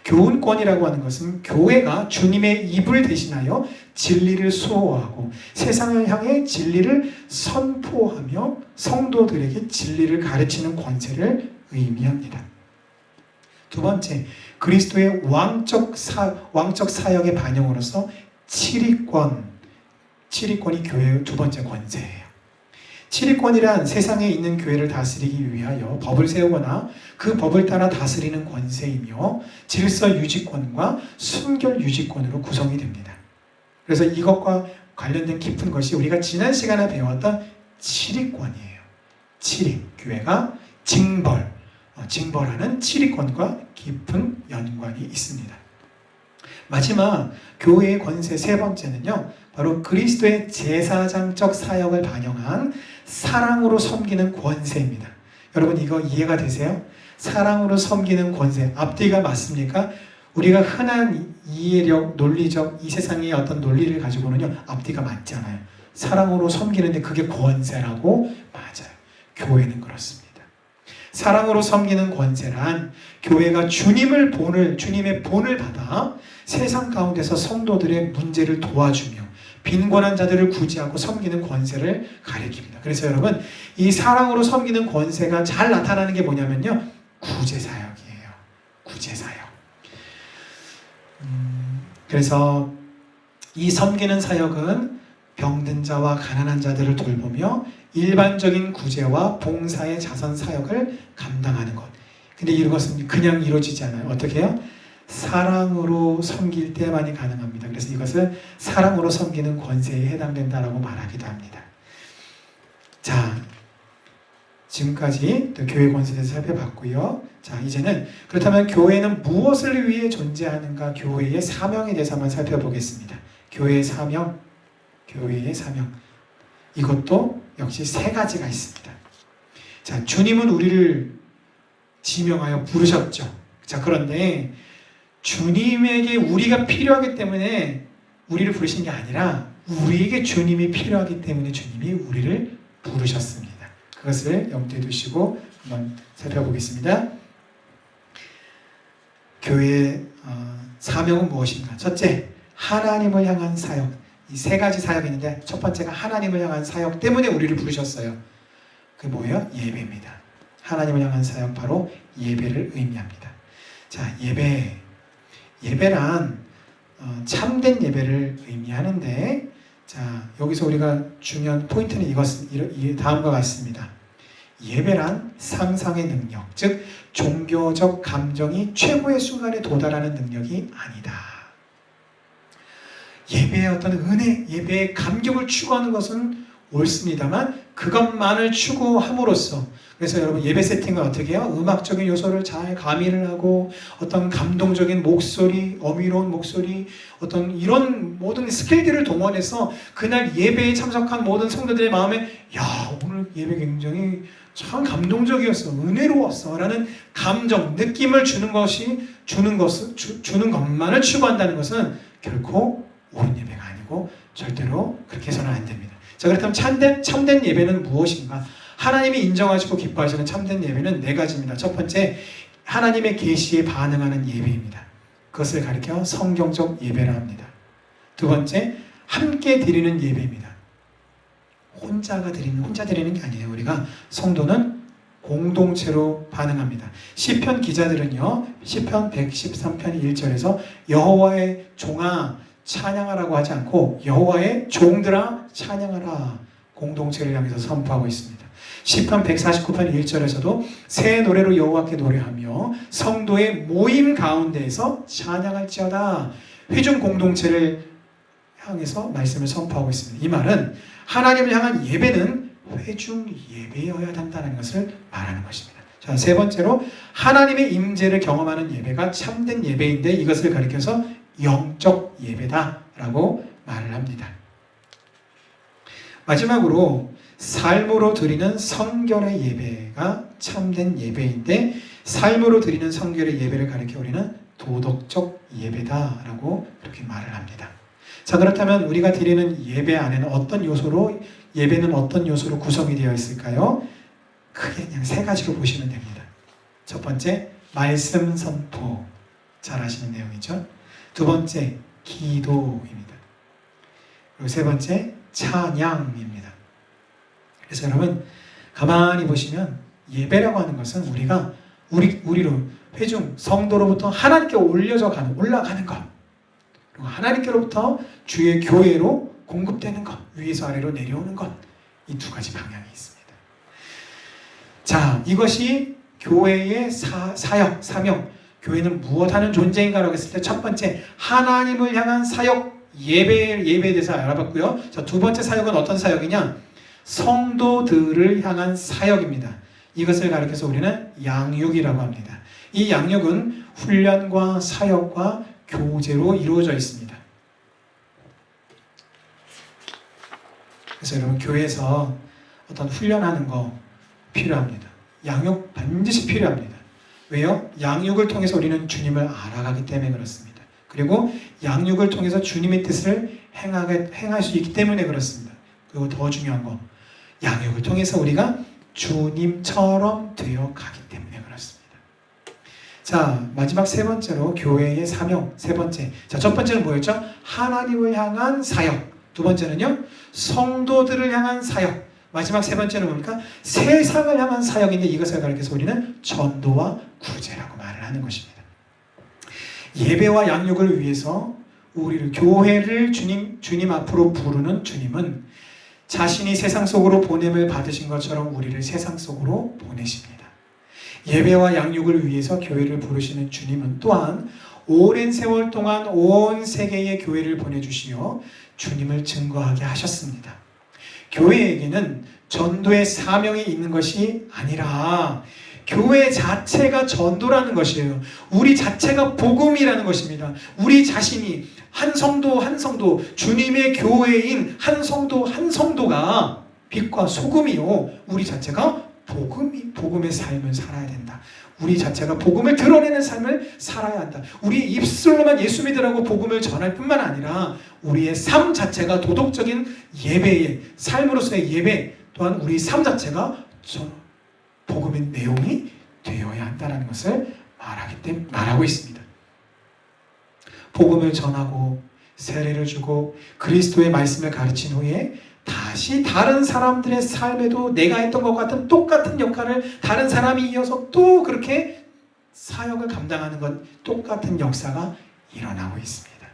교훈권이라고 하는 것은 교회가 주님의 입을 대신하여 진리를 수호하고 세상을 향해 진리를 선포하며 성도들에게 진리를 가르치는 권세를 의미합니다. 두 번째, 그리스도의 왕적 사역의 반영으로서 치리권이 교회의 두 번째 권세예요. 치리권이란 세상에 있는 교회를 다스리기 위하여 법을 세우거나 그 법을 따라 다스리는 권세이며 질서 유지권과 순결 유지권으로 구성이 됩니다. 그래서 이것과 관련된 깊은 것이 우리가 지난 시간에 배웠던 치리권이에요. 교회가 징벌하는 치리권과 깊은 연관이 있습니다. 마지막 교회의 권세 세 번째는요, 바로 그리스도의 제사장적 사역을 반영한 사랑으로 섬기는 권세입니다. 여러분 이거 이해가 되세요? 사랑으로 섬기는 권세, 앞뒤가 맞습니까? 우리가 흔한 이해력, 논리적 이 세상의 어떤 논리를 가지고는요 앞뒤가 맞지 않아요. 사랑으로 섬기는데 그게 권세라고 맞아요. 교회는 그렇습니다. 사랑으로 섬기는 권세란 교회가 주님의 본을 받아 세상 가운데서 성도들의 문제를 도와주며 빈곤한 자들을 구제하고 섬기는 권세를 가리킵니다. 그래서 여러분 이 사랑으로 섬기는 권세가 잘 나타나는 게 뭐냐면요, 구제사역이에요. 구제사역. 그래서 이 섬기는 사역은 병든 자와 가난한 자들을 돌보며 일반적인 구제와 봉사의 자선 사역을 감당하는 것. 근데 이것은 그냥 이루어지지 않아요. 어떻게 해요? 사랑으로 섬길 때만이 가능합니다. 그래서 이것을 사랑으로 섬기는 권세에 해당된다라고 말하기도 합니다. 자, 지금까지 교회 권세에 대해서 살펴봤고요. 자, 이제는 그렇다면 교회는 무엇을 위해 존재하는가? 교회의 사명에 대해서 한번 살펴보겠습니다. 교회의 사명. 이것도 역시 세 가지가 있습니다. 자, 주님은 우리를 지명하여 부르셨죠. 자, 그런데 주님에게 우리가 필요하기 때문에 우리를 부르신 게 아니라 우리에게 주님이 필요하기 때문에 주님이 우리를 부르셨습니다. 그것을 염두에 두시고 한번 살펴보겠습니다. 교회의 사명은 무엇인가? 첫째, 하나님을 향한 사역. 이 세 가지 사역이 있는데 첫 번째가 하나님을 향한 사역 때문에 우리를 부르셨어요. 그게 뭐예요? 예배입니다. 하나님을 향한 사역, 바로 예배를 의미합니다. 자, 예배란 참된 예배를 의미하는데, 자, 여기서 우리가 중요한 포인트는 다음과 같습니다. 예배란 상상의 능력, 즉 종교적 감정이 최고의 순간에 도달하는 능력이 아니다. 예배의 어떤 은혜, 예배의 감격을 추구하는 것은 옳습니다만 그것만을 추구함으로써, 그래서 여러분 예배 세팅을 어떻게 해요? 음악적인 요소를 잘 가미를 하고 어떤 감동적인 목소리, 어미로운 목소리, 어떤 이런 모든 스킬들을 동원해서 그날 예배에 참석한 모든 성도들의 마음에 야, 오늘 예배 굉장히 참 감동적이었어, 은혜로웠어 라는 감정, 느낌을 주는 것만을 추구한다는 것은 결코 옳은 예배가 아니고 절대로 그렇게 해서는 안 됩니다. 자, 그렇다면 참된 예배는 무엇인가? 하나님이 인정하시고 기뻐하시는 참된 예배는 네 가지입니다. 첫 번째, 하나님의 계시에 반응하는 예배입니다. 그것을 가리켜 성경적 예배라 합니다. 두 번째, 함께 드리는 예배입니다. 혼자 드리는 게 아니에요. 우리가 성도는 공동체로 반응합니다. 시편 기자들은요, 시편 113편 1절에서 여호와의 종아 찬양하라고 하지 않고 여호와의 종들아 찬양하라 공동체를 향해서 선포하고 있습니다. 시편 149편 1절에서도 새 노래로 여호와께 노래하며 성도의 모임 가운데에서 찬양할지어다 회중 공동체를 향해서 말씀을 선포하고 있습니다. 이 말은 하나님을 향한 예배는 회중 예배여야 한다는 것을 말하는 것입니다. 자, 세 번째로 하나님의 임재를 경험하는 예배가 참된 예배인데 이것을 가리켜서 영적 예배다라고 말을 합니다. 마지막으로 삶으로 드리는 성결의 예배가 참된 예배인데 삶으로 드리는 성결의 예배를 가리켜 우리는 도덕적 예배다라고 그렇게 말을 합니다. 자, 그렇다면 우리가 드리는 예배 안에는 예배는 어떤 요소로 구성이 되어 있을까요? 크게 그냥 세 가지로 보시면 됩니다. 첫 번째, 말씀 선포. 잘 아시는 내용이죠. 두 번째, 기도입니다. 그리고 세 번째, 찬양입니다. 그래서 여러분, 가만히 보시면 예배라고 하는 것은 우리로 회중, 성도로부터 하나님께 올라가는 것. 그리고 하나님께로부터 주의 교회로 공급되는 것, 위에서 아래로 내려오는 것. 이 두 가지 방향이 있습니다. 자, 이것이 교회의 사역, 사명, 교회는 무엇하는 존재인가라고 했을 때 첫 번째, 하나님을 향한 사역, 예배에 대해서 알아봤고요. 자, 두 번째 사역은 어떤 사역이냐? 성도들을 향한 사역입니다. 이것을 가리켜서 우리는 양육이라고 합니다. 이 양육은 훈련과 사역과 교제로 이루어져 있습니다. 그래서 여러분, 교회에서 어떤 훈련하는 거 필요합니다. 양육 반드시 필요합니다. 왜요? 양육을 통해서 우리는 주님을 알아가기 때문에 그렇습니다. 그리고 양육을 통해서 주님의 뜻을 행할 수 있기 때문에 그렇습니다. 그리고 더 중요한 거, 양육을 통해서 우리가 주님처럼 되어가기 때문에 그렇습니다. 자, 마지막 세 번째로 교회의 사명, 세 번째. 자, 첫 번째는 뭐였죠? 하나님을 향한 사역. 두 번째는요, 성도들을 향한 사역. 마지막 세 번째는 뭡니까? 세상을 향한 사역인데 이것을 가리켜서 우리는 전도와 구제라고 말을 하는 것입니다. 예배와 양육을 위해서 우리를 교회를 주님 앞으로 부르는 주님은 자신이 세상 속으로 보냄을 받으신 것처럼 우리를 세상 속으로 보내십니다. 예배와 양육을 위해서 교회를 부르시는 주님은 또한 오랜 세월 동안 온 세계에 교회를 보내주시어 주님을 증거하게 하셨습니다. 교회에게는 전도의 사명이 있는 것이 아니라 교회 자체가 전도라는 것이에요. 우리 자체가 복음이라는 것입니다. 우리 자신이 한 성도 주님의 교회인 한 성도가 빛과 소금이요. 우리 자체가 복음의 삶을 살아야 된다. 우리 자체가 복음을 드러내는 삶을 살아야 한다. 우리 입술로만 예수 믿으라고 복음을 전할 뿐만 아니라 우리의 삶 자체가 도덕적인 예배의 삶으로서의 예배 또한 우리 삶 자체가 복음의 내용이 되어야 한다는 것을 말하고 있습니다. 복음을 전하고 세례를 주고 그리스도의 말씀을 가르친 후에 다시 다른 사람들의 삶에도 내가 했던 것 같은 똑같은 역할을 다른 사람이 이어서 또 그렇게 사역을 감당하는 것, 똑같은 역사가 일어나고 있습니다.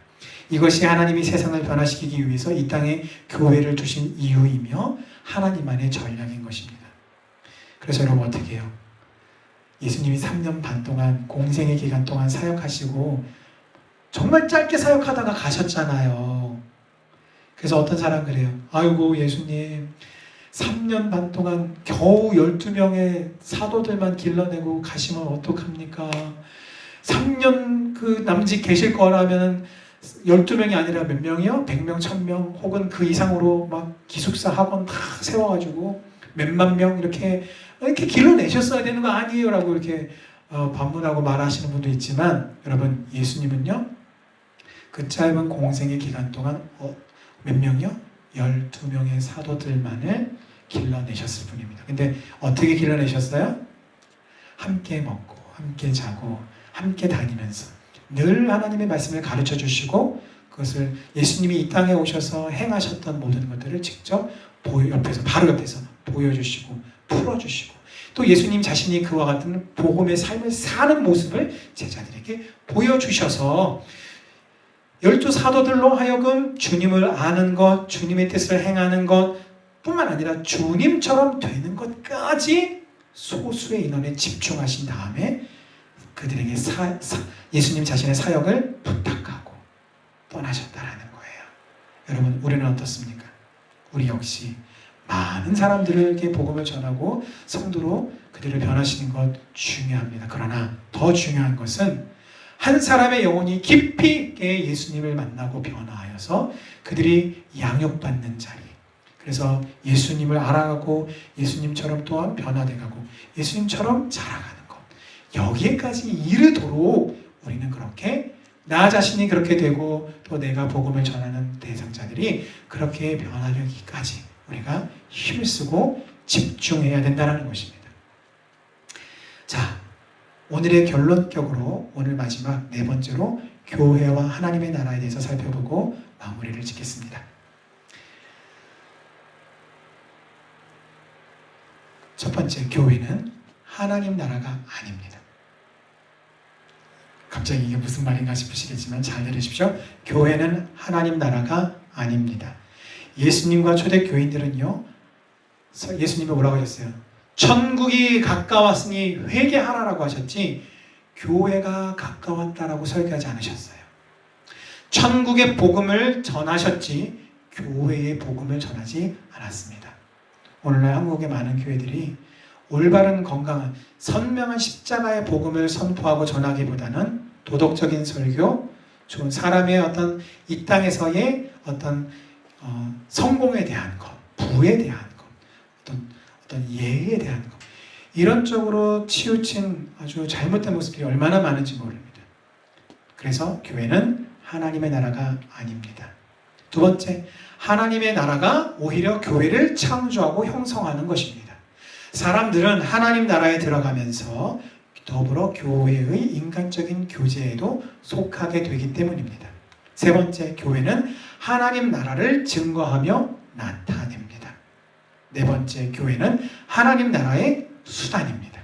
이것이 하나님이 세상을 변화시키기 위해서 이 땅에 교회를 두신 이유이며 하나님 안의 전략인 것입니다. 그래서 여러분 어떻게 해요? 예수님이 3년 반 동안 공생의 기간 동안 사역하시고 정말 짧게 사역하다가 가셨잖아요. 그래서 어떤 사람 그래요. 아이고 예수님 3년 반 동안 겨우 12명의 사도들만 길러내고 가시면 어떡합니까? 3년 그 남짓 계실 거라면 12명이 아니라 몇 명이요? 100명, 1000명 혹은 그 이상으로 막 기숙사 학원 다 세워가지고 몇만 명 이렇게 길러내셨어야 되는 거 아니에요? 라고 이렇게 반문하고 말하시는 분도 있지만 여러분 예수님은요 그 짧은 공생의 기간 동안 몇 명이요? 12명의 사도들만을 길러내셨을 뿐입니다. 근데 어떻게 길러내셨어요? 함께 먹고 함께 자고 함께 다니면서 늘 하나님의 말씀을 가르쳐 주시고 그것을 예수님이 이 땅에 오셔서 행하셨던 모든 것들을 직접 바로 옆에서 보여주시고 풀어주시고 또 예수님 자신이 그와 같은 복음의 삶을 사는 모습을 제자들에게 보여주셔서 12 사도들로 하여금 주님을 아는 것, 주님의 뜻을 행하는 것 뿐만 아니라 주님처럼 되는 것까지 소수의 인원에 집중하신 다음에 그들에게 예수님 자신의 사역을 부탁하고 떠나셨다라는 거예요. 여러분, 우리는 어떻습니까? 우리 역시 많은 사람들에게 복음을 전하고 성도로 그들을 변화시키는 것 중요합니다. 그러나 더 중요한 것은 한 사람의 영혼이 깊이 있게 예수님을 만나고 변화하여서 그들이 양육받는 자리, 그래서 예수님을 알아가고 예수님처럼 또한 변화돼가고 예수님처럼 자라가는 것, 여기에까지 이르도록 우리는 그렇게 나 자신이 그렇게 되고 또 내가 복음을 전하는 대상자들이 그렇게 변화되기까지 우리가 힘을 쓰고 집중해야 된다는 것입니다. 자, 오늘의 결론적으로 오늘 마지막 네 번째로 교회와 하나님의 나라에 대해서 살펴보고 마무리를 짓겠습니다. 첫 번째, 교회는 하나님 나라가 아닙니다. 갑자기 이게 무슨 말인가 싶으시겠지만 잘 들으십시오. 교회는 하나님 나라가 아닙니다. 예수님과 초대 교인들은요, 예수님이 뭐라고 하셨어요? 천국이 가까웠으니 회개하라라고 하셨지 교회가 가까웠다라고 설교하지 않으셨어요. 천국의 복음을 전하셨지 교회의 복음을 전하지 않았습니다. 오늘날 한국의 많은 교회들이 올바른 건강한 선명한 십자가의 복음을 선포하고 전하기보다는 도덕적인 설교, 좋은 사람의 어떤 이 땅에서의 어떤 성공에 대한 것, 부에 대한 것, 어떤 예에 대한 것, 이런 쪽으로 치우친 아주 잘못된 모습들이 얼마나 많은지 모릅니다. 그래서 교회는 하나님의 나라가 아닙니다. 두 번째, 하나님의 나라가 오히려 교회를 창조하고 형성하는 것입니다. 사람들은 하나님 나라에 들어가면서 더불어 교회의 인간적인 교제에도 속하게 되기 때문입니다. 세 번째, 교회는 하나님 나라를 증거하며 나타냅니다. 네 번째, 교회는 하나님 나라의 수단입니다.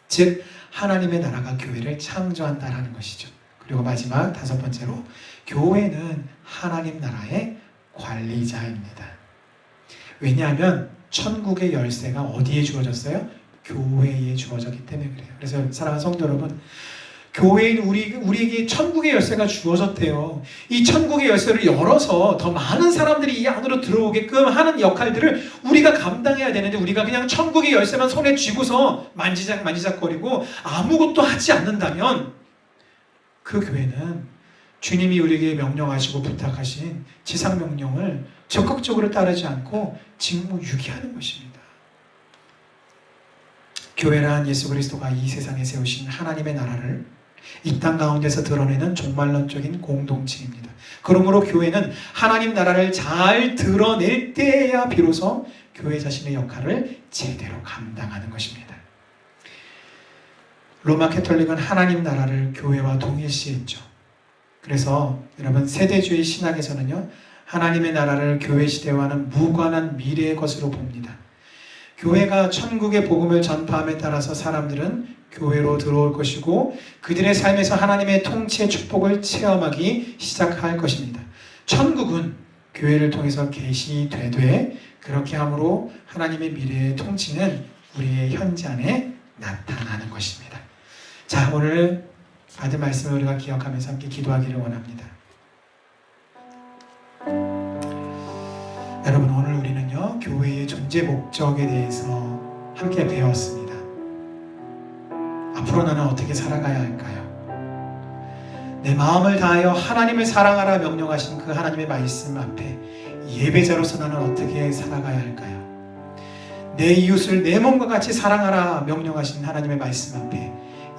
즉, 하나님의 나라가 교회를 창조한다라는 것이죠. 그리고 마지막 다섯 번째로, 교회는 하나님 나라의 관리자입니다. 왜냐하면 천국의 열쇠가 어디에 주어졌어요? 교회에 주어졌기 때문에 그래요. 그래서 사랑하는 성도 여러분, 교회인 우리에게 천국의 열쇠가 주어졌대요. 이 천국의 열쇠를 열어서 더 많은 사람들이 이 안으로 들어오게끔 하는 역할들을 우리가 감당해야 되는데, 우리가 그냥 천국의 열쇠만 손에 쥐고서 만지작거리고 아무것도 하지 않는다면 그 교회는 주님이 우리에게 명령하시고 부탁하신 지상 명령을 적극적으로 따르지 않고 직무유기하는 것입니다. 교회란 예수 그리스도가 이 세상에 세우신 하나님의 나라를 이 땅 가운데서 드러내는 종말론적인 공동체입니다. 그러므로 교회는 하나님 나라를 잘 드러낼 때에야 비로소 교회 자신의 역할을 제대로 감당하는 것입니다. 로마 캐톨릭은 하나님 나라를 교회와 동일시했죠. 그래서 여러분, 세대주의 신학에서는요, 하나님의 나라를 교회 시대와는 무관한 미래의 것으로 봅니다. 교회가 천국의 복음을 전파함에 따라서 사람들은 교회로 들어올 것이고 그들의 삶에서 하나님의 통치의 축복을 체험하기 시작할 것입니다. 천국은 교회를 통해서 계시되되, 그렇게 함으로 하나님의 미래의 통치는 우리의 현재 안에 나타나는 것입니다. 자, 오늘 받은 말씀을 우리가 기억하면서 함께 기도하기를 원합니다. 여러분, 오늘 우리는요, 교회의 존재 목적에 대해서 함께 배웠습니다. 앞으로 나는 어떻게 살아가야 할까요? 내 마음을 다하여 하나님을 사랑하라 명령하신 그 하나님의 말씀 앞에 예배자로서 나는 어떻게 살아가야 할까요? 내 이웃을 내 몸과 같이 사랑하라 명령하신 하나님의 말씀 앞에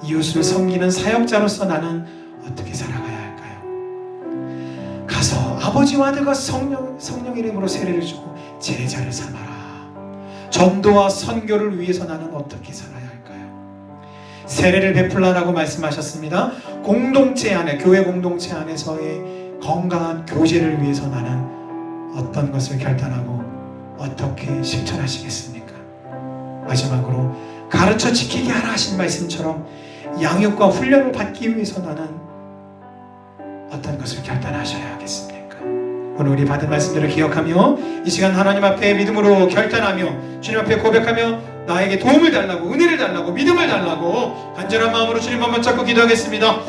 이웃을 섬기는 사역자로서 나는 어떻게 살아가야 할까요? 가서 아버지와 아들과 성령 이름으로 세례를 주고 제자를 삼아라. 전도와 선교를 위해서 나는 어떻게 살아야 할까요? 세례를 베풀라라고 말씀하셨습니다. 공동체 안에, 교회 공동체 안에서의 건강한 교제를 위해서 나는 어떤 것을 결단하고 어떻게 실천하시겠습니까? 마지막으로 가르쳐 지키게 하라 하신 말씀처럼 양육과 훈련을 받기 위해서 나는 어떤 것을 결단하셔야 하겠습니까? 오늘 우리 받은 말씀들을 기억하며 이 시간 하나님 앞에 믿음으로 결단하며 주님 앞에 고백하며 나에게 도움을 달라고, 은혜를 달라고, 믿음을 달라고 간절한 마음으로 주님 한번 잡고 기도하겠습니다.